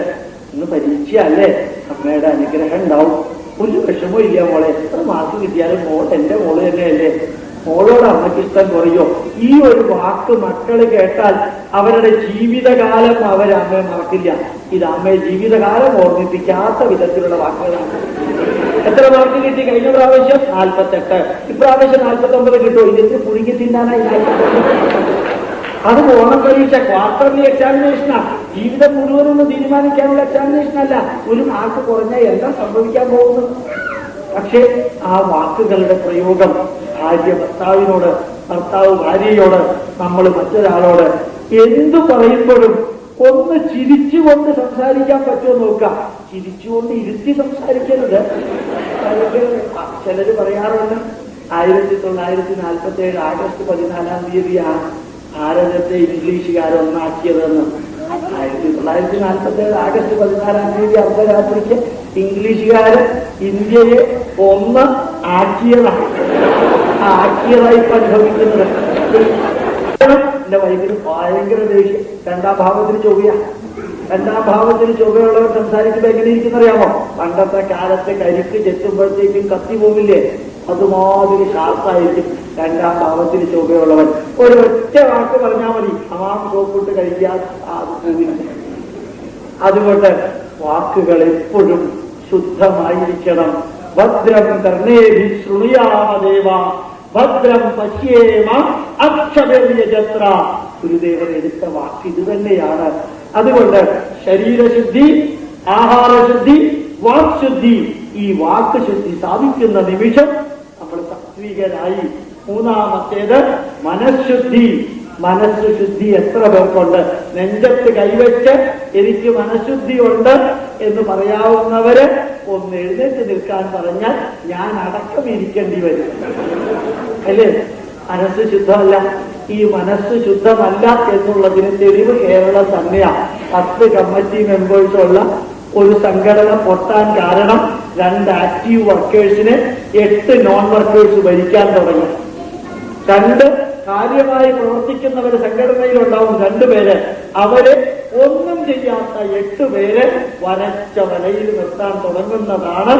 ഇന്ന് പരീക്ഷ അല്ലേ, അമ്മയുടെ അനുഗ്രഹം ഉണ്ടാവും, ഒരു വിഷമവും ഇല്ല മോളെ, എത്ര മാർക്ക് കിട്ടിയാലും മോൾ എന്റെ മോള് തന്നെയല്ലേ, മോളോട് അമ്മയ്ക്ക് ഇഷ്ടം കുറയോ? ഈ ഒരു വാക്ക് മക്കള് കേട്ടാൽ അവരുടെ ജീവിതകാലം അവരമ്മയെ മറക്കില്ല. ഇത് അമ്മയെ ജീവിതകാലം ഓർമ്മിപ്പിക്കാത്ത വിധത്തിലുള്ള വാക്കുകളാണ്. എത്ര മാർക്ക് കിട്ടി കഴിഞ്ഞ പ്രാവശ്യം? 48. ഇപ്രാവശ്യം 49 കിട്ടുമോ? ഇതിന് പുഴുങ്ങി തിന്നാനായി 49. അത് ഓണം പരീക്ഷ, ക്വാർട്ടർലി എക്സാമിനേഷനാ. ജീവിതം മുഴുവനൊന്നും തീരുമാനിക്കാനുള്ള എക്സാമിനേഷൻ അല്ല. ഒരു മാർക്ക് കുറഞ്ഞാൽ എന്താ സംഭവിക്കാൻ പോകുന്നു? പക്ഷേ ആ വാക്കുകളുടെ പ്രയോഗം ഭാര്യ ഭർത്താവിനോട്, ഭർത്താവ് ഭാര്യയോട്, നമ്മൾ മറ്റൊരാളോട് എന്തു പറയുമ്പോഴും ഒന്ന് ചിരിച്ചുകൊണ്ട് സംസാരിക്കാൻ പറ്റുമോ നോക്കാം. ചിരിച്ചുകൊണ്ട് ഇരുത്തി സംസാരിക്കരുത്. ചിലര് പറയാറുണ്ട് 1947 ആഗസ്റ്റ് 14 ഭാരതത്തെ ഇംഗ്ലീഷുകാരൊന്നാക്കിയതെന്ന്. 1947 ആഗസ്റ്റ് 14 അർദ്ധരാത്രിക്ക് ഇംഗ്ലീഷുകാര് ഇന്ത്യയെ ഒന്ന് ആക്കിയതാണ്. ആക്കിയതായി അനുഭവിക്കുന്നത്. എന്റെ വൈകിട്ട് ഭയങ്കര ദേഷ്യം. 2ാം ഭാവത്തിന് ചൊവ്വയാ. 2ാം ഭാവത്തിന് ചൊവ്വയുള്ളവർ സംസാരിക്കുമ്പോൾ എങ്ങനെ ഇരിക്കുന്നറിയാമോ? പണ്ടത്തെ കാലത്ത് കരിക്ക് ചെത്തുമ്പോഴത്തേക്കും കത്തി പോവില്ലേ, അതുമാതിരി ഷാർപ്പായിരിക്കും 2ാം ഭാവത്തിന് ചൊവ്വയുള്ളവൻ. ഒരു ഒറ്റ വാക്ക് പറഞ്ഞാൽ മതി, അമാം സോപ്പിട്ട് കഴിക്കാൻ അത് പോവില്ല. അതുകൊണ്ട് വാക്കുകൾ എപ്പോഴും ശുദ്ധമായിരിക്കണം. ഭദ്രം കർണേഭി ശൃണുയാമദേവ ഭദ്രം പശ്യേമ അക്ഷരയജത്ര. ഗുരുദേവൻ എടുത്ത വാക്ക് ഇത് തന്നെയാണ്. അതുകൊണ്ട് ശരീരശുദ്ധി, ആഹാരശുദ്ധി, വാക്ശുദ്ധി, ഈ വാക്ക് ശുദ്ധി സാധിക്കുന്ന നിമിഷം നമ്മൾ സാത്വികരായി. 3ാമത്തേത് മനഃശുദ്ധി. മനസ്സ് ശുദ്ധി എത്ര പേർക്കുണ്ട്? നെഞ്ചത്ത് കൈവച്ച് എനിക്ക് മനഃശുദ്ധി ഉണ്ട് എന്ന് പറയാവുന്നവര് ഒന്ന് എഴുന്നേറ്റ് നിൽക്കാൻ പറഞ്ഞാൽ ഞാൻ അടക്കം ഇരിക്കേണ്ടി വരും, അല്ലേ? മനസ്സ് ശുദ്ധമല്ല. ഈ മനസ്സ് ശുദ്ധമല്ല എന്നുള്ളതിന് തെളിവ് കേരളം തന്നെയാണ്. 10 കമ്മിറ്റി മെമ്പേഴ്സുള്ള ഒരു സംഘടന പൊട്ടാൻ കാരണം 2 ആക്റ്റീവ് വർക്കേഴ്സിനെ 8 നോൺ വർക്കേഴ്സ് ഭരിക്കാൻ തുടങ്ങി. 2 കാര്യമായി പ്രവർത്തിക്കുന്നവര് സംഘടനയിലുണ്ടാവും 2 പേര്. അവര് ഒന്നും ചെയ്യാത്ത 8 പേര് വരച്ച വലയിൽ നിർത്താൻ തുടങ്ങുന്നതാണ്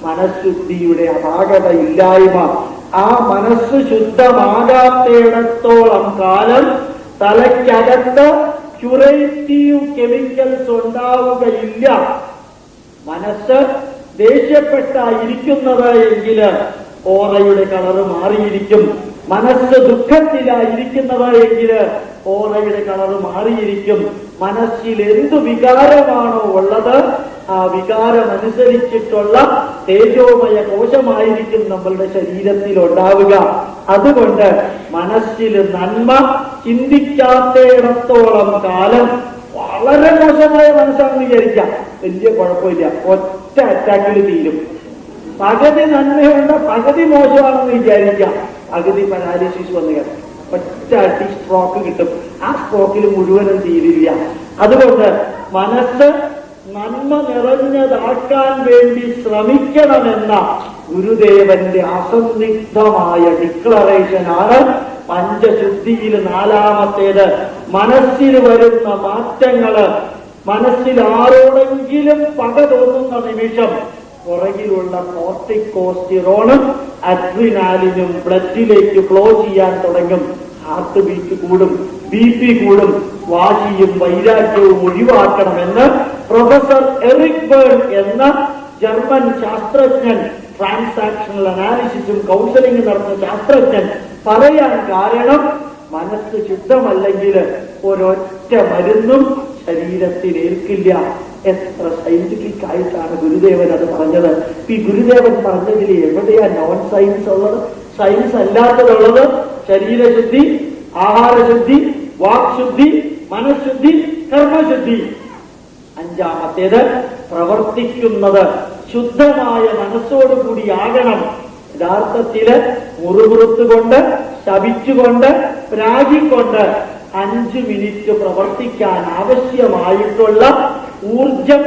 മനഃശുദ്ധിയുടെ അപാകതയില്ലായ്മ. ആ മനസ്സ് ശുദ്ധമാകാത്തിടത്തോളം കാലം തലയ്ക്കകത്ത് ക്യൂറേറ്റീവ് കെമിക്കൽസ് ഉണ്ടാവുകയില്ല. മനസ്സ് ദേഷ്യപ്പെട്ടായിരിക്കുന്നത് എങ്കിൽ ഓറയുടെ കളറ് മാറിയിരിക്കും. മനസ്സ് ദുഃഖത്തിലായിരിക്കുന്നത് എങ്കിൽ ഓറയുടെ കളറ് മാറിയിരിക്കും. മനസ്സിൽ എന്തു വികാരമാണോ ഉള്ളത് ആ വികാരമനുസരിച്ചിട്ടുള്ള തേജോമയ കോശമായിരിക്കും നമ്മളുടെ ശരീരത്തിൽ ഉണ്ടാവുക. അതുകൊണ്ട് മനസ്സിൽ നന്മ ചിന്തിക്കാത്തിടത്തോളം കാലം വളരെ മോശമായ മനസ്സാണെന്ന് വിചാരിക്കാം, വലിയ കുഴപ്പമില്ല, ഒറ്റ അറ്റാക്കിൽ തീരും. പകുതി നന്മയുണ്ട്, പകുതി മോശമാണെന്ന് വിചാരിക്കാം, പകുതി പാരാലിസിസ് വന്ന് കിടക്കും, ഒറ്റ അടി സ്ട്രോക്ക് കിട്ടും. ആ സ്ട്രോക്കിൽ മുഴുവനും തീരില്ല. അതുകൊണ്ട് മനസ്സ് നന്മ നിറഞ്ഞതാക്കാൻ വേണ്ടി ശ്രമിക്കണമെന്ന ഗുരുദേവന്റെ അസന്നിഗ്ധമായ ഡിക്ലറേഷനാണ് പഞ്ചശുദ്ധിയിൽ നാലാമത്തേത്. മനസ്സിൽ വരുന്ന മാറ്റങ്ങള്, മനസ്സിൽ ആരോടെങ്കിലും പക തോന്നുന്ന നിമിഷം പുറകിലുള്ള കോർട്ടിക്കോസ്റ്റിറോണും അഡ്രിനാലിനും ബ്ലഡിലേക്ക് ഫ്ലോ ചെയ്യാൻ തുടങ്ങും. ഹാർട്ട് ബീറ്റ് കൂടും, BP കൂടും. വാശിയും വൈരാഗ്യവും ഒഴിവാക്കണമെന്ന് പ്രൊഫസർ എറിക് ബേൺ എന്ന ജർമ്മൻ ശാസ്ത്രജ്ഞൻ, ട്രാൻസാക്ഷണൽ അനാലിസിസും കൗൺസിലിംഗ് നടത്തുന്ന ശാസ്ത്രജ്ഞൻ പറയാൻ കാരണം, മനസ്സ് ശുദ്ധമല്ലെങ്കിൽ ഒരൊറ്റ മരുന്നും ശരീരത്തിൽ ഏൽക്കില്ല. എത്ര സയന്റിഫിക് ആയിട്ടാണ് ഗുരുദേവൻ അത് പറഞ്ഞത്. ഈ ഗുരുദേവൻ പറഞ്ഞതിൽ എവിടെയാ നോൺ സയൻസ് ഉള്ളത്, സയൻസ് അല്ലാത്തതുള്ളത്? ശരീരശുദ്ധി, ആഹാരശുദ്ധി, വാക്ശുദ്ധി, മനഃശുദ്ധി, കർമ്മശുദ്ധി. അഞ്ചാമത്തേത് പ്രവർത്തിക്കുന്നത് ശുദ്ധമായ മനസ്സോടുകൂടിയാകണം. യഥാർത്ഥത്തില് മുറുമുറുത്തുകൊണ്ട്, ശപിച്ചുകൊണ്ട്, പ്രാഗിക്കൊണ്ട് 5 മിനിറ്റ് പ്രവർത്തിക്കാൻ ആവശ്യമായിട്ടുള്ള ഊർജം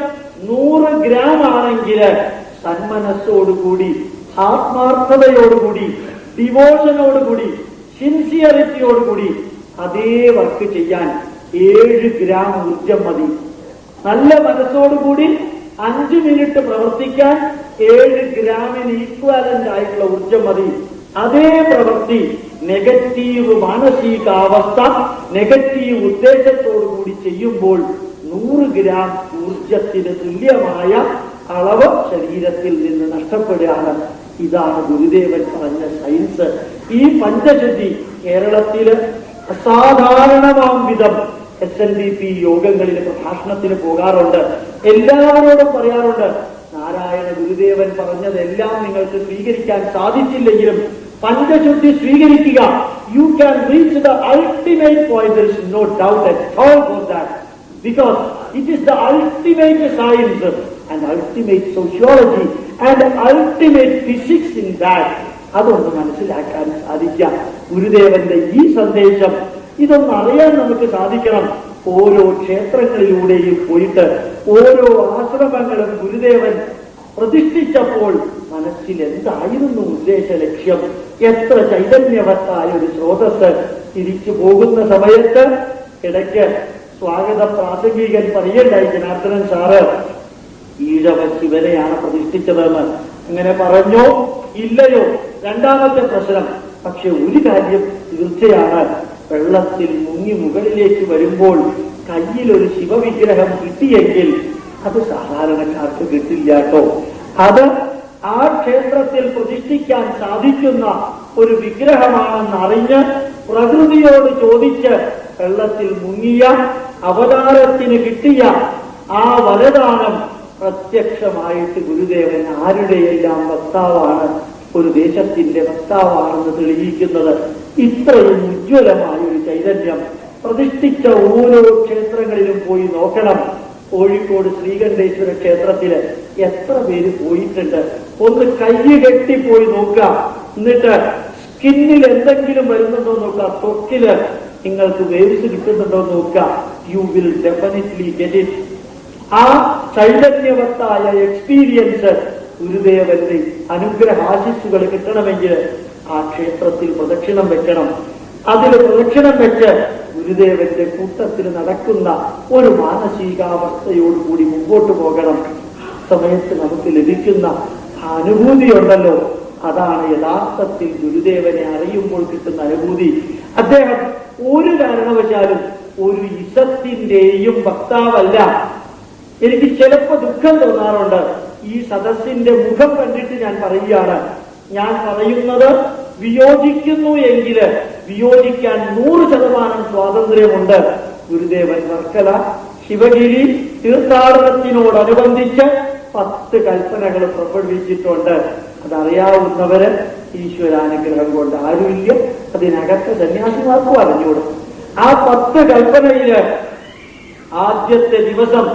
100 ഗ്രാം ആണെങ്കിൽ സന്മനസ്സോടുകൂടി, ആത്മാർത്ഥതയോടുകൂടി, ഡിവോഷനോടുകൂടി, സിൻസിയറിറ്റിയോടുകൂടി അതേ വർക്ക് ചെയ്യാൻ 7 ഗ്രാം ഊർജം മതി. നല്ല മനസ്സോടുകൂടി 5 മിനിറ്റ് പ്രവർത്തിക്കാൻ 7 ഗ്രാമിന് ഈക്വാലന്റ് ആയിട്ടുള്ള ഊർജം മതി. അതേ പ്രവൃത്തി നെഗറ്റീവ് മാനസികാവസ്ഥ, നെഗറ്റീവ് ഉദ്ദേശത്തോടുകൂടി ചെയ്യുമ്പോൾ 100 ഗ്രാം ഊർജത്തിന് തുല്യമായ അളവ് ശരീരത്തിൽ നിന്ന് നഷ്ടപ്പെടുകയാണ്. ഇതാണ് ഗുരുദേവൻ പറഞ്ഞ സയൻസ്. ഈ പഞ്ചശുദ്ധി കേരളത്തില് അസാധാരണമാം വിധം SNDP യോഗങ്ങളിൽ പ്രഭാഷണത്തിന് പോകാറുണ്ട്. എല്ലാവരോടും പറയാറുണ്ട്, നാരായണ ഗുരുദേവൻ പറഞ്ഞതെല്ലാം നിങ്ങൾക്ക് സ്വീകരിക്കാൻ സാധിച്ചില്ലെങ്കിലും പഞ്ചശുദ്ധി സ്വീകരിക്കുക. You can reach the ultimate point. There is no doubt at all for that, because it is the ultimate science and ultimate sociology and ultimate physics in that. അതൊന്ന് മനസ്സിലാക്കാൻ സാധിക്കാം. ഗുരുദേവന്റെ ഈ സന്ദേശം ഇതൊന്നും അറിയാൻ നമുക്ക് സാധിക്കണം. ഓരോ ക്ഷേത്രങ്ങളിലൂടെയും പോയിട്ട് ഓരോ ആശ്രമങ്ങളും ഗുരുദേവൻ പ്രതിഷ്ഠിച്ചപ്പോൾ മനസ്സിൽ എന്തായിരുന്നു ഉദ്ദേശ ലക്ഷ്യം? എത്ര ചൈതന്യവത്തായ ഒരു സ്രോതസ്. തിരിച്ചു പോകുന്ന സമയത്ത് ഇടയ്ക്ക് സ്വാഗത പ്രാസംഗികൻ പറയണ്ടായി, ജനാർദ്ദനൻ സാറ് ഈഴവ ശിവനെയാണ് പ്രതിഷ്ഠിച്ചതെന്ന്. അങ്ങനെ പറഞ്ഞോ ഇല്ലയോ രണ്ടാമത്തെ പ്രശ്നം. പക്ഷെ ഒരു കാര്യം തീർച്ചയാണ്, വെള്ളത്തിൽ മുങ്ങി മുകളിലേക്ക് വരുമ്പോൾ കയ്യിലൊരു ശിവവിഗ്രഹം കിട്ടിയെങ്കിൽ അത് സാധാരണക്കാർക്ക് കിട്ടില്ല കേട്ടോ. അത് ആ ക്ഷേത്രത്തിൽ പ്രതിഷ്ഠിക്കാൻ സാധിക്കുന്ന ഒരു വിഗ്രഹമാണെന്ന് അറിഞ്ഞ് പ്രകൃതിയോട് ചോദിച്ച് വെള്ളത്തിൽ മുങ്ങിയ അവതാരത്തിന് കിട്ടിയ ആ വരദാനം പ്രത്യക്ഷമായിട്ട് ഗുരുദേവൻ ആരുടെയെല്ലാം വക്താവാണ്, ഒരു ദേശത്തിന്റെ വക്താവാണെന്ന് തെളിയിക്കുന്നത്. ഇത്രയും ഉജ്ജ്വലമായ ഒരു ചൈതന്യം പ്രതിഷ്ഠിച്ച ഓരോ ക്ഷേത്രങ്ങളിലും പോയി നോക്കണം. കോഴിക്കോട് ശ്രീകണ്ഠേശ്വര ക്ഷേത്രത്തില് എത്ര പേര് പോയിട്ടുണ്ട്? ഒന്ന് കൈ കെട്ടിപ്പോയി നോക്കുക. എന്നിട്ട് സ്കിന്നിൽ എന്തെങ്കിലും വരുന്നുണ്ടോ നോക്കുക, ത്വക്കില് നിങ്ങൾക്ക് വേവ്സ് കിട്ടുന്നുണ്ടോ നോക്കുക. You will definitely get it. ആ ചൈതന്യവത്തായ എക്സ്പീരിയൻസ് ഗുരുദേവന്റെ അനുഗ്രഹാശിസ്സുകൾ കിട്ടണമെങ്കിൽ ആ ക്ഷേത്രത്തിൽ പ്രദക്ഷിണം വെക്കണം. അതിൽ പ്രദക്ഷിണം വെച്ച് ഗുരുദേവന്റെ കൂട്ടത്തിൽ നടക്കുന്ന ഒരു മാനസികാവസ്ഥയോടുകൂടി മുമ്പോട്ട് പോകണം. സമയത്ത് നമുക്ക് ലഭിക്കുന്ന ആ അനുഭൂതിയുണ്ടല്ലോ, അതാണ് യഥാർത്ഥത്തിൽ ഗുരുദേവനെ അറിയുമ്പോൾ കിട്ടുന്ന അനുഭൂതി. അദ്ദേഹം ഒരു കാരണവശാലും ഒരു ഇസത്തിന്റെയും വക്താവല്ല. എനിക്ക് ചിലപ്പോൾ ദുഃഖം തോന്നാറുണ്ട്. ഈ സദസ്സിന്റെ മുഖം കണ്ടിട്ട് ഞാൻ പറയുകയാണ്, ഞാൻ പറയുന്നത് വിയോജിക്കുന്നു എങ്കിൽ വിയോജിക്കാൻ 100% സ്വാതന്ത്ര്യമുണ്ട്. ഗുരുദേവൻ വർക്കല ശിവഗിരി തീർത്ഥാടനത്തിനോടനുബന്ധിച്ച് 10 കൽപ്പനകൾ പുറപ്പെടുവിച്ചിട്ടുണ്ട്. അതറിയാവുന്നവര് ഈശ്വരാനുഗ്രഹം കൊണ്ട് ആരുമില്ല, അതിനകത്ത് സന്യാസിമാർക്കും അറിഞ്ഞൂടും. ആ 10 കൽപ്പനയില് ആദ്യത്തെ ദിവസം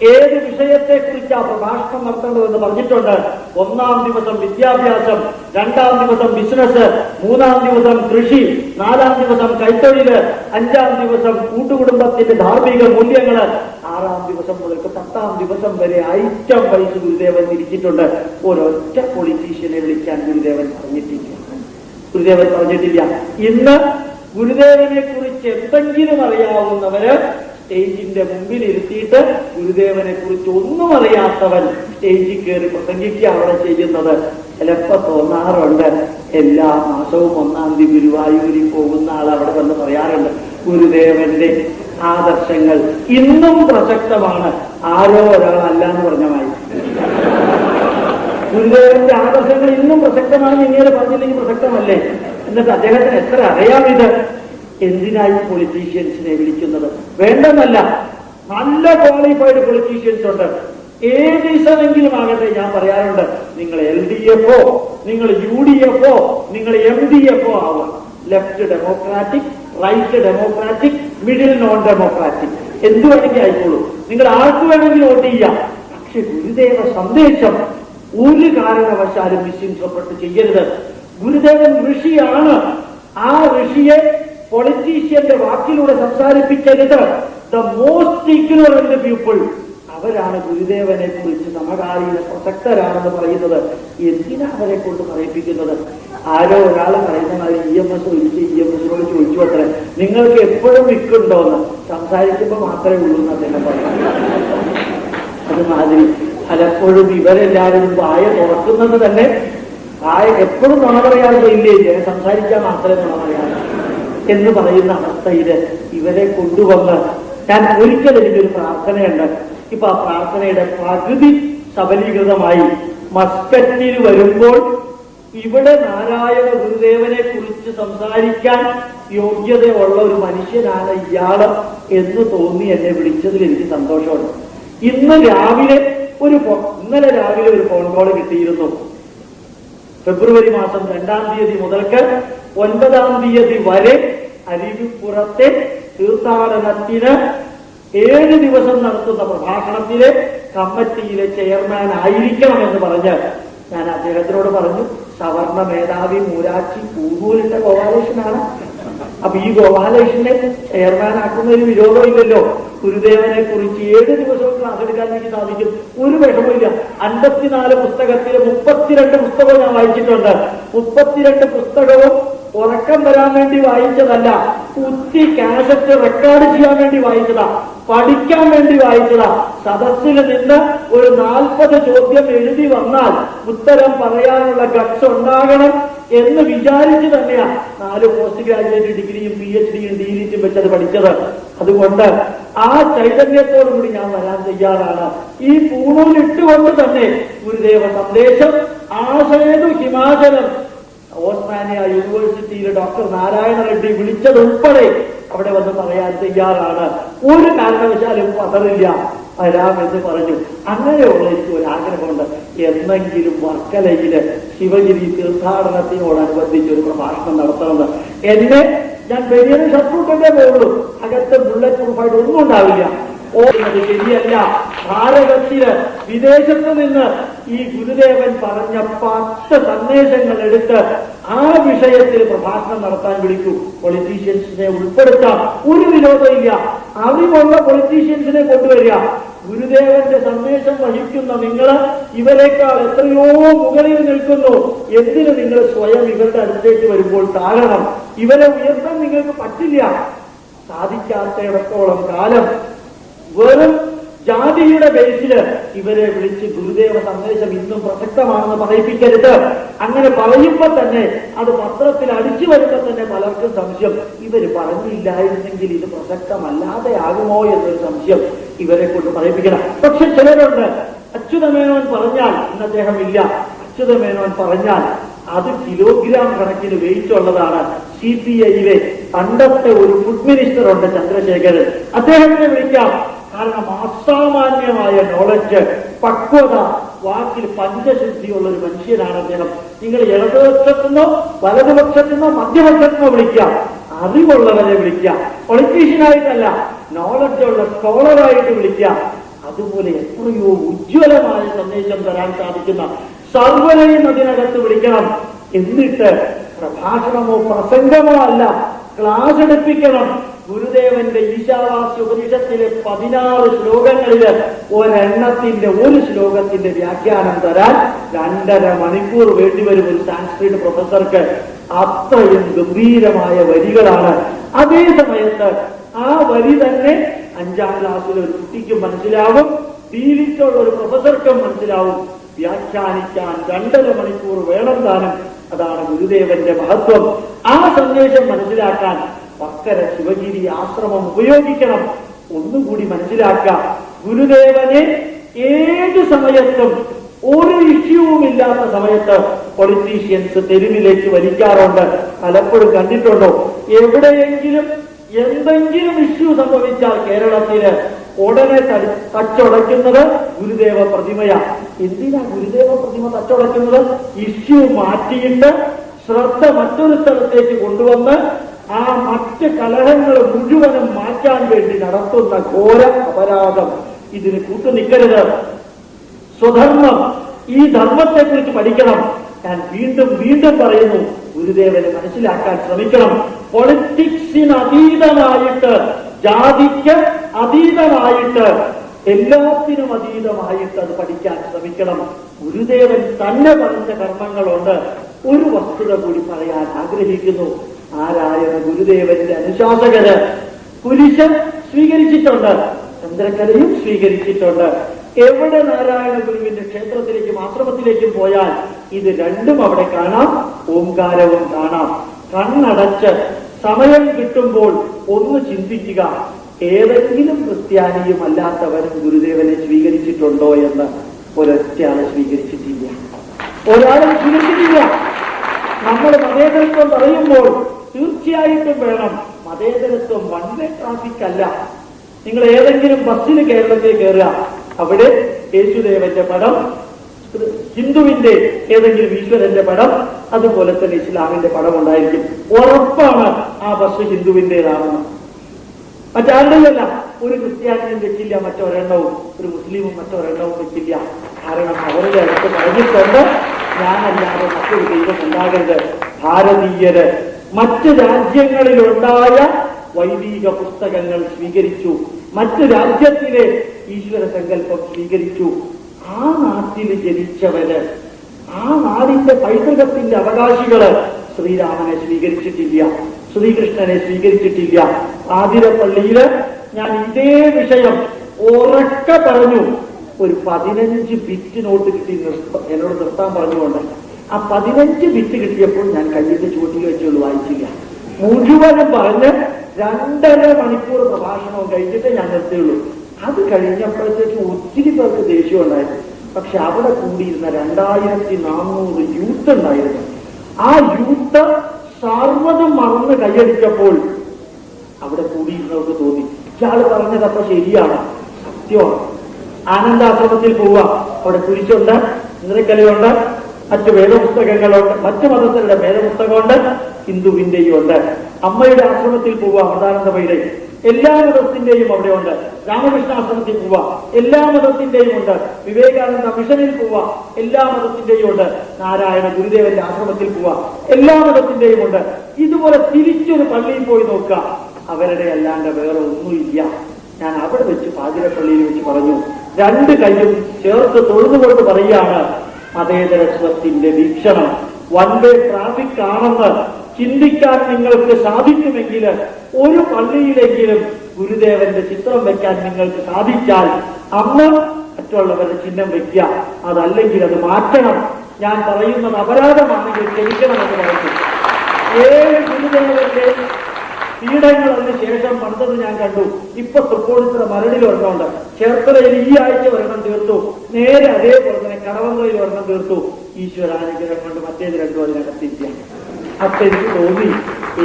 ഏത് വിഷയത്തെക്കുറിച്ചാ പ്രഭാഷണം നടത്തേണ്ടതെന്ന് പറഞ്ഞിട്ടുണ്ട്. 1-ാം ദിവസം വിദ്യാഭ്യാസം, 2-ാം ദിവസം ബിസിനസ്, 3-ാം ദിവസം കൃഷി, 4-ാം ദിവസം കൈത്തൊഴില്, 5-ാം ദിവസം കൂട്ടുകുടുംബത്തിന്റെ ധാർമ്മിക മൂല്യങ്ങള്, 6-ാം ദിവസം മുതൽക്ക് 10-ാം ദിവസം വരെ ഐറ്റം വൈസ് ഗുരുദേവൻ തിരിച്ചിട്ടുണ്ട്. ഒരൊറ്റ പൊളിറ്റീഷ്യനെ വിളിക്കാൻ ഗുരുദേവൻ പറഞ്ഞിട്ടില്ല. ഇന്ന് ഗുരുദേവനെ കുറിച്ച് എന്തെങ്കിലും അറിയാവുന്നവര് സ്റ്റേജിന്റെ മുമ്പിൽ ഇരുത്തിയിട്ട് ഗുരുദേവനെ കുറിച്ച് ഒന്നും അറിയാത്തവൻ സ്റ്റേജിൽ കയറി പ്രസംഗിക്കുകയാണ് ചെയ്യുന്നത്. ചിലപ്പോ തോന്നാറുണ്ട്, എല്ലാ മാസവും 1-ാം തീയതി ഗുരുവായൂരിൽ പോകുന്ന ആൾ അവിടെ വന്ന് പറയാറുണ്ട്, ഗുരുദേവന്റെ ആദർശങ്ങൾ ഇന്നും പ്രസക്തമാണ്. ആരോ ഒരാളല്ല എന്ന് പറഞ്ഞമായി. ഗുരുദേവന്റെ ആദർശങ്ങൾ ഇന്നും പ്രസക്തമാണെന്ന് ഇങ്ങനെ പറഞ്ഞില്ലെങ്കിൽ പ്രസക്തമല്ലേ? എന്നിട്ട് അദ്ദേഹത്തിന് എത്ര അറിയാമിത്? എന്തിനായി പൊളിറ്റീഷ്യൻസിനെ വിളിക്കുന്നത്? വേണ്ടെന്നല്ല, നല്ല ക്വാളിഫൈഡ് പൊളിറ്റീഷ്യൻസ് ഉണ്ട്. ഏത് ഇസമെങ്കിലും ആകട്ടെ, ഞാൻ പറയാറുണ്ട്, നിങ്ങൾ LDF-ഓ, നിങ്ങൾ UDF-ഓ, നിങ്ങൾ MDF-ഓ ആവാം. Left democratic, right democratic, middle non democratic, എന്ത് വേണമെങ്കിൽ ആയിക്കോളൂ. നിങ്ങൾ ആർക്ക് വേണമെങ്കിൽ വോട്ട് ചെയ്യാം. പക്ഷെ ഗുരുദേവ സന്ദേശം ഒരു കാരണവശാലും മിസ്ഇൻറ്റർപ്രറ്റ് ചെയ്യരുത്. ഗുരുദേവൻ ഋഷിയാണ്. ആ ഋഷിയെ പൊളിറ്റീഷ്യന്റെ വാക്കിലൂടെ സംസാരിപ്പിക്കരുത്. ദ മോസ്റ്റ് ഇഗ്നോറന്റ് പീപ്പിൾ, അവരാണ് ഗുരുദേവനെ കുറിച്ച് സമകാലീന പ്രസക്തരാണെന്ന് പറയുന്നത്. എന്തിനാ അവരെ കൊണ്ട് പറയിപ്പിക്കുന്നത്? ആരോ ഒരാൾ പറയുന്ന മാതിരി EMS EMSനോട് ചോദിച്ചു അത്ര, നിങ്ങൾക്ക് എപ്പോഴും വിക്കുണ്ടോന്ന്? സംസാരിക്കുമ്പോൾ മാത്രമേ ഉള്ളൂ എന്ന് അദ്ദേഹം പറഞ്ഞു. അതുമാതിരി പലപ്പോഴും ഇവരെല്ലാവരും വായ തുറക്കുന്നത് തന്നെ എപ്പോഴും നുണ പറയാതെ ഇല്ലേ, സംസാരിക്കാൻ മാത്രമേ നുണ പറയാറ് എന്ന് പറയുന്ന അവസ്ഥയിൽ ഇവരെ കൊണ്ടുവന്ന് ഞാൻ ഒരിക്കലും എനിക്കൊരു പ്രാർത്ഥനയുണ്ട്. ഇപ്പൊ ആ പ്രാർത്ഥനയുടെ പകുതി സബലീകൃതമായി. മസ്കറ്റിൽ വരുമ്പോൾ ഇവിടെ നാരായണ ഗുരുദേവനെ കുറിച്ച് സംസാരിക്കാൻ യോഗ്യതയുള്ള ഒരു മനുഷ്യനാണ് ഇയാള് എന്ന് തോന്നി എന്നെ വിളിച്ചതിൽ എനിക്ക് സന്തോഷമുണ്ട്. ഇന്നലെ രാവിലെ ഒരു ഫോൺ കോൾ കിട്ടിയിരുന്നു. ഫെബ്രുവരി മാസം 2-ാം തീയതി മുതൽക്ക് 9-ാം തീയതി വരെ അരുവിപ്പുറത്തെ തീർത്ഥാടനത്തിന് 7 ദിവസം നടത്തുന്ന പ്രഭാഷണത്തിലെ കമ്മിറ്റിയിലെ ചെയർമാൻ ആയിരിക്കണമെന്ന് പറഞ്ഞ് ഞാൻ അദ്ദേഹത്തിനോട് പറഞ്ഞു, സവർണ മേധാവി മൂരാച്ചി പൂവൂരിന്റെ ഗോപാലകൃഷ്ണനാണ്. അപ്പൊ ഈ ഗോപാലകൃഷ്ണനെ ചെയർമാനാക്കുന്നതിന് വിരോധമില്ലല്ലോ. ഗുരുദേവനെ കുറിച്ച് 7 ദിവസവും ക്ലാസ് എടുക്കാൻ എനിക്ക് സാധിക്കും, ഒരു വിഷമമില്ല. 54 പുസ്തകത്തില് 32 പുസ്തകവും ഞാൻ വായിച്ചിട്ടുണ്ട്. 32 പുസ്തകവും ഉറക്കം വരാൻ വേണ്ടി വായിച്ചതല്ല, കുത്തി കാസറ്റ് റെക്കോർഡ് ചെയ്യാൻ വേണ്ടി വായിച്ചതാ, പഠിക്കാൻ വേണ്ടി വായിച്ചതാ. സദസ്സിൽ നിന്ന് ഒരു 40 ചോദ്യം എഴുതി വന്നാൽ ഉത്തരം പറയാനുള്ള ഗട്സ് ഉണ്ടാകണം എന്ന് വിചാരിച്ച് തന്നെയാ 4 പോസ്റ്റ് ഗ്രാജുവേറ്റ് ഡിഗ്രിയും PhDയും DLiറ്റും വെച്ചത് പഠിച്ചത്. അതുകൊണ്ട് ആ ചൈതന്യത്തോടുകൂടി ഞാൻ വരാൻ തയ്യാറാണ്. ഈ പൂണൂലിട്ടുകൊണ്ട് തന്നെ ഗുരുദേവ സന്ദേശം ആശയതു ഹിമാചലം ഓസ്മാനിയ യൂണിവേഴ്സിറ്റിയിലെ ഡോക്ടർ നാരായണ റെഡ്ഡി വിളിച്ചതുൾപ്പെടെ അവിടെ വന്ന് പറയാൻ തയ്യാറാണ്. ഒരു കാരണവശാലും പതറില്ല, വരാമെന്ന് പറഞ്ഞു. അങ്ങനെയുള്ള എനിക്ക് ഒരു ആഗ്രഹമുണ്ട്, എന്നെങ്കിലും വർക്കലയില് ശിവഗിരി തീർത്ഥാടനത്തിനോടനുബന്ധിച്ച് ഒരു പ്രഭാഷണം നടത്തണമെന്ന്. എന്നെ ഞാൻ വലിയൊരു ഷർട്ടൂട്ടേ പോകുള്ളൂ, അകത്ത് ബുള്ളറ്റ് പ്രൂഫായിട്ട് ഒന്നും ഉണ്ടാവില്ല. ഓടുന്നത് ശരിയല്ല. ഭാരതത്തില് വിദേശത്ത് നിന്ന് ഈ ഗുരുദേവൻ പറഞ്ഞ 10 സന്ദേശങ്ങൾ എടുത്ത് ആ വിഷയത്തിൽ പ്രഭാഷണം നടത്താൻ വിളിക്കൂ. പൊളിറ്റീഷ്യൻസിനെ ഉൾപ്പെടുത്താം, ഒരു വിരോധമില്ല. അറിവുള്ള പൊളിറ്റീഷ്യൻസിനെ കൊണ്ടുവരിക. ഗുരുദേവന്റെ സന്ദേശം വഹിക്കുന്ന നിങ്ങൾ ഇവരെക്കാൾ എത്രയോ മുകളിൽ നിൽക്കുന്നു. എന്തിന് നിങ്ങൾ സ്വയം ഇവരുടെ അടുത്തേക്ക് വരുമ്പോൾ താഴണം? ഇവരെ ഉയർത്താൻ നിങ്ങൾക്ക് പറ്റില്ല. സാധിക്കാത്തയിടത്തോളം കാലം വെറും ജാതിയുടെ ബേസില് ഇവരെ വിളിച്ച് ഗുരുദേവ സന്ദേശം ഇന്നും പ്രസക്തമാണെന്ന് പറയിപ്പിക്കരുത്. അങ്ങനെ പറയുമ്പോ തന്നെ അത് പത്രത്തിൽ അടിച്ചു വരുമ്പോ തന്നെ പലർക്കും സംശയം, ഇവര് പറഞ്ഞില്ലായിരുന്നെങ്കിൽ ഇത് പ്രസക്തമല്ലാതെ ആകുമോ എന്നൊരു സംശയം ഇവരെ കൊണ്ട് പറയിപ്പിക്കണം. പക്ഷെ ചിലരുണ്ട്, അച്യുതമേനോൻ പറഞ്ഞാൽ, ഇന്ന് അദ്ദേഹം ഇല്ല, അച്യുതമേനോൻ പറഞ്ഞാൽ അത് കിലോഗ്രാം കണക്കിന് വെയിറ്റ് ഉള്ളതാണ്. CPIയിലെ പണ്ടത്തെ ഒരു ഫുഡ് മിനിസ്റ്റർ ഉണ്ട്, ചന്ദ്രശേഖരൻ, അദ്ദേഹത്തിനെ വിളിക്കാം. കാരണം അസാമാന്യമായ നോളജ്, പക്വത, വാക്കിൽ പഞ്ചശുദ്ധിയുള്ള ഒരു മനുഷ്യനാണ് അദ്ദേഹം. നിങ്ങൾ ഇടതുപക്ഷത്തുനിന്നോ വലതുപക്ഷത്തുനിന്നോ മധ്യപക്ഷത്തുനിന്നോ വിളിക്കാം, അറിവുള്ളവരെ വിളിക്കാം. പൊളിറ്റീഷ്യനായിട്ടല്ല, നോളജുള്ള സ്കോളറായിട്ട് വിളിക്കാം. അതുപോലെ എത്രയോ ഉജ്ജ്വലമായ സന്ദേശം തരാൻ സാധിക്കുന്ന സർവ്വരെയും അതിനകത്ത് വിളിക്കണം. എന്നിട്ട് പ്രഭാഷണമോ പ്രസംഗമോ അല്ല, ക്ലാസ് എടുപ്പിക്കണം. ഗുരുദേവന്റെ ഈശാവാസ്യ ഉപനിഷത്തിലെ 16 ശ്ലോകങ്ങളില് ഒരു ശ്ലോകത്തിന്റെ വ്യാഖ്യാനം തരാൻ 2.5 മണിക്കൂർ വേണ്ടിവരും ഒരു സാൻസ്ക്രിറ്റ് പ്രൊഫസർക്ക്. അത്രയും ഗംഭീരമായ വരികളാണ്. അതേ സമയത്ത് ആ വരി തന്നെ 5ാം ക്ലാസ്സിലെ ഒരു കുട്ടിക്കും മനസ്സിലാവും, ഡീലിറ്റുള്ള ഒരു പ്രൊഫസർക്കും മനസ്സിലാവും. വ്യാഖ്യാനിക്കാൻ 2.5 മണിക്കൂർ വേണം താനും. അതാണ് ഗുരുദേവന്റെ മഹത്വം. ആ സന്ദേശം മനസ്സിലാക്കാൻ വക്കര ശിവഗിരി ആശ്രമം ഉപയോഗിക്കണം. ഒന്നുകൂടി മനസ്സിലാക്കാം, ഗുരുദേവനെ ഏത് സമയത്തും ഒരു ഇഷ്യൂവുമില്ലാത്ത സമയത്ത് പൊളിറ്റീഷ്യൻസ് തെരുവിലേക്ക് വലിക്കാറുണ്ട്. പലപ്പോഴും കണ്ടിട്ടുണ്ടോ? എവിടെയെങ്കിലും എന്തെങ്കിലും ഇഷ്യൂ സംഭവിച്ചാൽ കേരളത്തില് ഉടനെ തച്ചുടയ്ക്കുന്നത് ഗുരുദേവ പ്രതിമയാണ്. എന്തിനാ ഗുരുദേവ പ്രതിമ തച്ചുടയ്ക്കുന്നത്? ഇഷ്യൂ മാറ്റിയിട്ട് ശ്രദ്ധ മറ്റൊരു സ്ഥലത്തേക്ക് കൊണ്ടുവന്ന് ആ മറ്റ് കലഹങ്ങൾ മുഴുവനും മാറ്റാൻ വേണ്ടി നടത്തുന്ന ഘോര അപരാധം. ഇതിന് കൂട്ടുനിൽക്കരുത്. സ്വധർമ്മം, ഈ ധർമ്മത്തെക്കുറിച്ച് പഠിക്കണം. ഞാൻ വീണ്ടും വീണ്ടും പറയുന്നു, ഗുരുദേവനെ മനസ്സിലാക്കാൻ ശ്രമിക്കണം. പൊളിറ്റിക്സിന് അതീതമായിട്ട്, ജാതിക്ക് അതീതമായിട്ട്, എല്ലാത്തിനും അതീതമായിട്ട് അത് പഠിക്കാൻ ശ്രമിക്കണം. ഗുരുദേവൻ തന്നെ പറഞ്ഞ കർമ്മങ്ങളുണ്ട്. ഒരു വസ്തുത കൂടി പറയാൻ ആഗ്രഹിക്കുന്നു. നാരായണ ഗുരുദേവന്റെ അനുശാസകര് കുരിശ് സ്വീകരിച്ചിട്ടുണ്ട്, ചന്ദ്രക്കലയും സ്വീകരിച്ചിട്ടുണ്ട്. എവിടെ നാരായണ ഗുരുവിന്റെ ക്ഷേത്രത്തിലേക്കും ആശ്രമത്തിലേക്കും പോയാൽ ഇത് രണ്ടും അവിടെ കാണാം, ഓംകാരവും കാണാം. കണ്ണടച്ച് സമയം കിട്ടുമ്പോൾ ഒന്ന് ചിന്തിക്കുക, ഏതെങ്കിലും ക്രിസ്ത്യാനിയും അല്ലാത്തവരും ഗുരുദേവനെ സ്വീകരിച്ചിട്ടുണ്ടോ എന്ന്. ഒരൊറ്റയാളെ സ്വീകരിച്ചിട്ടില്ല, ഒരാളെ സ്വീകരിച്ചിട്ടില്ല. നമ്മൾ മതേതരത്വം പറയുമ്പോൾ തീർച്ചയായിട്ടും വേണം. മതേതരത്വം വൺ വേ ട്രാഫിക് അല്ല. നിങ്ങൾ ഏതെങ്കിലും ബസ്സിന് കേരളത്തിൽ കയറുക, അവിടെ യേശുദേവന്റെ പടം, ഹിന്ദുവിന്റെ ഏതെങ്കിലും ഈശ്വരന്റെ പടം, അതുപോലെ തന്നെ ഇസ്ലാമിന്റെ പടം ഉണ്ടായിരിക്കും. ഉറപ്പാണ് ആ ബസ് ഹിന്ദുവിന്റേതാണെന്ന്. മറ്റാരുടെയല്ല. ഒരു ക്രിസ്ത്യാനിയും വെച്ചില്ല മറ്റൊരെണ്ണവും, ഒരു മുസ്ലിമും മറ്റൊരെണ്ണവും വെച്ചില്ല. കാരണം അവരുടെ അടുത്ത് പറഞ്ഞിട്ടുണ്ട്, ഞാനല്ലാതെ മറ്റൊരു ദൈവം ഉണ്ടാകരുത്. ഭാരതീയര് മറ്റ് രാജ്യങ്ങളിലുണ്ടായ വൈദിക പുസ്തകങ്ങൾ സ്വീകരിച്ചു, മറ്റ് രാജ്യത്തിലെ ഈശ്വര സങ്കല്പം സ്വീകരിച്ചു. ആ നാട്ടിൽ ജനിച്ചവര്, ആ നാടിന്റെ പൈതൃകത്തിന്റെ അവകാശികള് ശ്രീരാമനെ സ്വീകരിച്ചിട്ടില്ല, ശ്രീകൃഷ്ണനെ സ്വീകരിച്ചിട്ടില്ല. ആതിരപ്പള്ളിയില് ഞാൻ ഇതേ വിഷയം ഉറക്കെ പറഞ്ഞു. ഒരു 15 ബിറ്റ് നോട്ട് കിട്ടി എന്നോട് നിർത്താൻ പറഞ്ഞുകൊണ്ട് ആ 15 ബിറ്റ് കിട്ടിയപ്പോൾ ഞാൻ കയ്യിന്റെ ചുവട്ടിൽ വെച്ചുള്ളൂ, വായിച്ചില്ല. മുഴുവനും പറഞ്ഞ് 2.5 മണിക്കൂർ പ്രഭാഷണവും കഴിഞ്ഞിട്ട് ഞാൻ നിർത്തിയുള്ളൂ. അത് കഴിഞ്ഞപ്പോഴത്തേക്ക് ഒത്തിരി പേർക്ക് ദേഷ്യം ഉണ്ടായിരുന്നു. പക്ഷെ അവിടെ കൂടിയിരുന്ന 2400 യൂത്ത് ഉണ്ടായിരുന്നു. ആ യൂത്ത് സർവ്വതും മറന്ന് കൈയടിച്ചപ്പോൾ അവിടെ കൂടിയിരുന്നവർക്ക് തോന്നി, ഇയാൾ പറഞ്ഞതപ്പോ ശരിയാണ്, സത്യമാണ്. ആനന്ദാശ്രമത്തിൽ പോവുക, അവിടെ കുരിശുണ്ട്, ഇന്ദ്രക്കലയുണ്ട്, മറ്റ് വേദപുസ്തകങ്ങളുണ്ട്, മറ്റു മതസ്ഥരുടെ വേദപുസ്തകമുണ്ട്, ഹിന്ദുവിന്റെയും ഉണ്ട്. അമ്മയുടെ ആശ്രമത്തിൽ പോവുക, അമൃതാനന്ദമയുടെ, എല്ലാ മതത്തിന്റെയും അവിടെ ഉണ്ട്. രാമകൃഷ്ണ ആശ്രമത്തിൽ പോവുക, എല്ലാ മതത്തിന്റെയും ഉണ്ട്. വിവേകാനന്ദ മിഷനിൽ പോവുക, എല്ലാ മതത്തിന്റെയും ഉണ്ട്. നാരായണ ഗുരുദേവന്റെ ആശ്രമത്തിൽ പോവുക, എല്ലാ മതത്തിന്റെയും ഉണ്ട്. ഇതുപോലെ തിരിച്ചൊരു പള്ളിയിൽ പോയി നോക്കുക, അവരുടെ അല്ലാണ്ട് വേറെ ഒന്നുമില്ല. ഞാൻ അവിടെ വെച്ച് പാതിരപ്പള്ളിയിൽ വെച്ച് പറഞ്ഞു, 2 കൈയും ചേർത്ത് തൊഴുതുകൊണ്ട് പറയുകയാണ്, മതേതരത്വത്തിന്റെ വീക്ഷണം വൺ വേ ട്രാഫിക് ആണെന്ന് ചിന്തിക്കാൻ നിങ്ങൾക്ക് സാധിക്കുമെങ്കിൽ ഒരു പള്ളിയിലെങ്കിലും ഗുരുദേവന്റെ ചിത്രം വെക്കാൻ നിങ്ങൾക്ക് സാധിച്ചാൽ അന്ന് മറ്റുള്ളവരുടെ ചിഹ്നം വെക്കുക. അതല്ലെങ്കിൽ അത് മാറ്റണം. ഞാൻ പറയുന്നത് അപരാധമാണെങ്കിൽ ക്ഷമിക്കണമെന്ന് പറഞ്ഞു. 7 ഗുരുദേവന്റെ പീഠങ്ങൾ അതിന് ശേഷം പണിതത് ഞാൻ കണ്ടു. ഇപ്പൊ തൃപ്പൂണിത്തുറ മരടിൽ ഒരെണ്ണമുണ്ട്, ചേർത്തലയിൽ ഈ ആഴ്ച ഒരെണ്ണം തീർത്തു, നേരെ അതേപോലെ തന്നെ കടവന്ത്രയിൽ ഒരെണ്ണം തീർത്തു. ഈശ്വരാനുഗ്രഹം കൊണ്ട് മറ്റേത് രണ്ടും അതിനകത്തിരിക്കുക. അപ്പൊ എനിക്ക് തോന്നി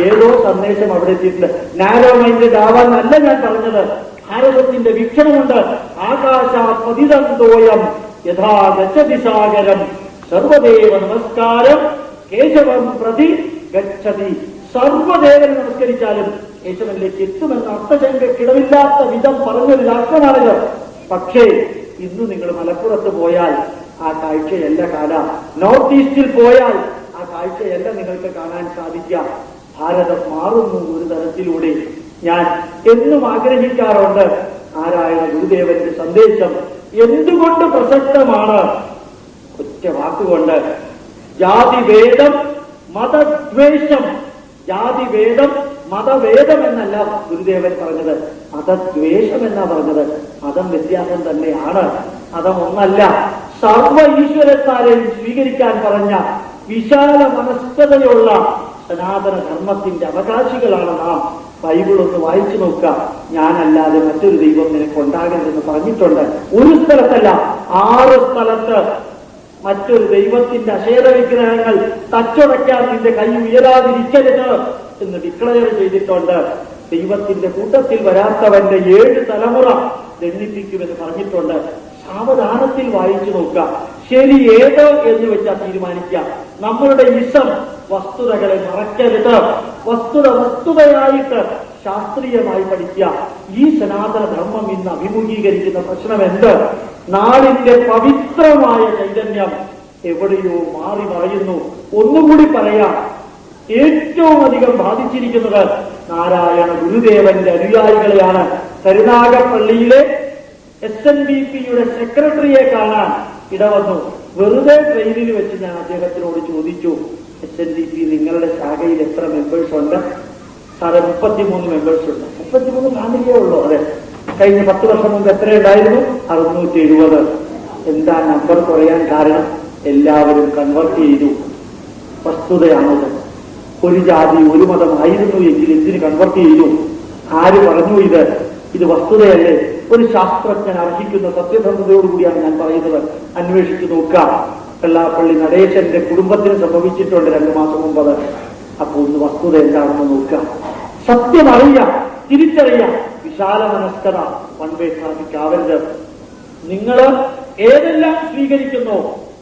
ഏതോ സന്ദേശം അവിടെ എത്തിയിട്ടുണ്ട്. നാരോ മൈൻഡഡ് ആവാനല്ല ഞാൻ പറഞ്ഞത്. ഭാരതത്തിന്റെ വീക്ഷണമുണ്ട്. ആകാശാപതിതന്തോയം യഥാ ഗച്ഛതി സാഗരം സർവദേവ നമസ്കാരം കേശവം പ്രതി ഗച്ഛതി. സർവദേവനെ നമസ്കരിച്ചാലും കേശവനിലേക്ക് എത്തുമെന്ന് അർത്ഥശങ്കക്കിടമില്ലാത്ത വിധം പറഞ്ഞൊരു രാഷ്ട്രമാണിത്. പക്ഷേ ഇന്ന് നിങ്ങൾ മലപ്പുറത്ത് പോയാൽ ആ കാഴ്ചയല്ല കാണാം. നോർത്ത് ഈസ്റ്റിൽ പോയാൽ ആ കാഴ്ചയല്ല നിങ്ങൾക്ക് കാണാൻ സാധിക്കുക. ഭാരതം മാറുന്നു ഒരു തരത്തിലൂടെ. ഞാൻ എന്നും ആഗ്രഹിക്കാറുണ്ട്, നാരായണ ഗുരുദേവന്റെ സന്ദേശം എന്തുകൊണ്ട് പ്രസക്തമാണ്? ഒറ്റ വാക്കുകൊണ്ട്, ജാതിഭേദം മതദ്വേഷം. ജാതിഭേദം മതഭേദം എന്നല്ല ഗുരുദേവൻ പറഞ്ഞത്, മതദ്വേഷം എന്നാ പറഞ്ഞത്. മതം വ്യത്യാസം തന്നെയാണ്, മതം ഒന്നല്ല. സർവ ഈശ്വരത്താരെയും സ്വീകരിക്കാൻ പറഞ്ഞ വിശാല മനസ്കതയുള്ള സനാതന ധർമ്മത്തിന്റെ അവകാശികളാണ് നാം. ബൈബിൾ ഒന്ന് വായിച്ചു നോക്കുക. ഞാനല്ലാതെ മറ്റൊരു ദൈവം നിനക്കുണ്ടാകരുതെന്ന് പറഞ്ഞിട്ടുണ്ട്. ഒരു സ്ഥലത്തല്ല, 6 സ്ഥലത്ത് മറ്റൊരു ദൈവത്തിന്റെ അശേര വിഗ്രഹങ്ങൾ തച്ചുടയ്ക്കാൻ നിന്റെ കൈ ഉയരാതിരിക്കരുത് എന്ന് ഡിക്ലെയർ ചെയ്തിട്ടുണ്ട്. ദൈവത്തിന്റെ കൂട്ടത്തിൽ വരാത്തവന്റെ 7 തലമുറ ദണ്ഡിപ്പിക്കുമെന്ന് പറഞ്ഞിട്ടുണ്ട്. സാവധാനത്തിൽ വായിച്ചു നോക്കുക. ശരി ഏത് എന്ന് വെച്ചാൽ തീരുമാനിക്കുക. നമ്മളുടെ ഇസം വസ്തുതകളെ മറക്കരുത്. വസ്തുതയായിട്ട് ശാസ്ത്രീയമായി പഠിക്കുക. ഈ സനാതന ധർമ്മം ഇന്ന് അഭിമുഖീകരിക്കുന്ന പ്രശ്നം എന്ത്? നാടിന്റെ പവിത്രമായ ചൈതന്യം എവിടെയോ മാറി മറയുന്നു. ഒന്നുകൂടി പറയാം, ഏറ്റവും അധികം ബാധിച്ചിരിക്കുന്നത് നാരായണ ഗുരുദേവന്റെ അനുയായികളെയാണ്. കരുനാഗപ്പള്ളിയിലെ SNDPയുടെ സെക്രട്ടറിയെ കാണാൻ ഇടവന്നു. വെറുതെ ട്രെയിനിൽ വെച്ച് ഞാൻ അദ്ദേഹത്തിനോട് ചോദിച്ചു, SNDP നിങ്ങളുടെ ശാഖയിൽ എത്ര മെമ്പേഴ്സ് ഉണ്ട്? സാറെ 33 മെമ്പേഴ്സ് ഉണ്ട്. 33 ഫാമിലിയേ ഉള്ളൂ. അതെ, കഴിഞ്ഞ 10 വർഷം മുമ്പ് എത്രയുണ്ടായിരുന്നു? 670. എന്താ നമ്പർ കുറയാൻ കാരണം? എല്ലാവരും കൺവെർട്ട് ചെയ്തു. വസ്തുതയാണത്. ഒരു ജാതി ഒരു മതമായിരുന്നു എങ്കിൽ എന്തിന് കൺവെർട്ട് ചെയ്തു? ആര് പറഞ്ഞു ഇത് വസ്തുതയല്ലേ? ഒരു ശാസ്ത്രജ്ഞൻ അർഹിക്കുന്ന സത്യസന്ധതയോടുകൂടിയാണ് ഞാൻ പറയുന്നത്. അന്വേഷിച്ചു നോക്കുക. വെള്ളാപ്പള്ളി നടേശന്റെ കുടുംബത്തിന് സംഭവിച്ചിട്ടുണ്ട് 2 മാസം മുമ്പ്. അപ്പൊ ഒന്ന് വസ്തുത എന്താണെന്ന് നോക്കുക. സത്യം അറിയാം, തിരിച്ചറിയാം. വിശാല മനസ്കത, വൺ വേ ട്രാഫിക് ആവരുത്. നിങ്ങൾ ഏതെല്ലാം സ്വീകരിക്കുന്നോ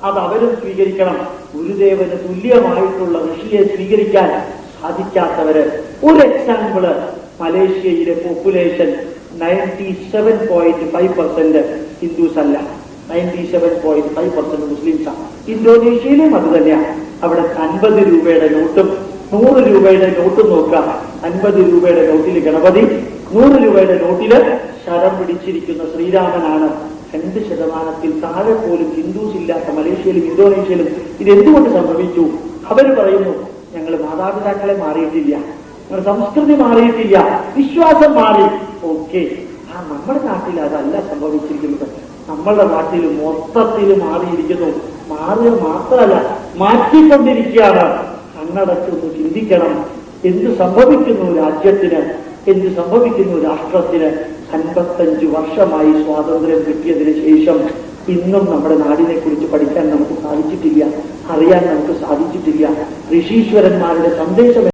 അത് അവരും സ്വീകരിക്കണം. ഗുരുദേവന് തുല്യമായിട്ടുള്ള ഋഷിയെ സ്വീകരിക്കാൻ സാധിക്കാത്തവര്, ഒരു എക്സാമ്പിള്, മലേഷ്യയിലെ പോപ്പുലേഷൻ 97.5% ഹിന്ദുസ് അല്ല, 97.5% മുസ്ലിംസാണ്. ഇന്തോനേഷ്യയിലും അത് തന്നെയാണ്. അവിടെ 50 രൂപയുടെ നോട്ടും 100 രൂപയുടെ നോട്ടും നോക്കുക. 50 രൂപയുടെ നോട്ടിൽ ഗണപതി, 100 രൂപയുടെ നോട്ടില് ശരം പിടിച്ചിരിക്കുന്ന ശ്രീരാമനാണ്. 2% താഴെ പോലും ഹിന്ദുസ് ഇല്ലാത്ത മലേഷ്യയിലും ഇന്തോനേഷ്യയിലും ഇതെന്തുകൊണ്ട് സംഭവിച്ചു? അവര് പറയുന്നു, ഞങ്ങൾ മാതാപിതാക്കളെ മാറിയിട്ടില്ല, ഞങ്ങളുടെ സംസ്കൃതി മാറിയിട്ടില്ല, വിശ്വാസം മാറി. ഓക്കെ, നമ്മുടെ നാട്ടിൽ അതല്ല സംഭവിച്ചിരിക്കുന്നത്. നമ്മളുടെ നാട്ടിൽ മൊത്തത്തിൽ മാറിയിരിക്കുന്നു. മാറുക മാത്രമല്ല, മാറ്റിക്കൊണ്ടിരിക്കുകയാണ്. കണ്ണടച്ചൊന്ന് ചിന്തിക്കണം. എന്ത് സംഭവിക്കുന്നു രാജ്യത്തിന്, എന്ത് സംഭവിക്കുന്നു രാഷ്ട്രത്തിന്? 55 വർഷമായി സ്വാതന്ത്ര്യം കിട്ടിയതിന് ശേഷം ഇന്നും നമ്മുടെ നാടിനെ കുറിച്ച് പഠിക്കാൻ നമുക്ക് സാധിച്ചിട്ടില്ല, അറിയാൻ നമുക്ക് സാധിച്ചിട്ടില്ല. ഋഷീശ്വരന്മാരുടെ സന്ദേശം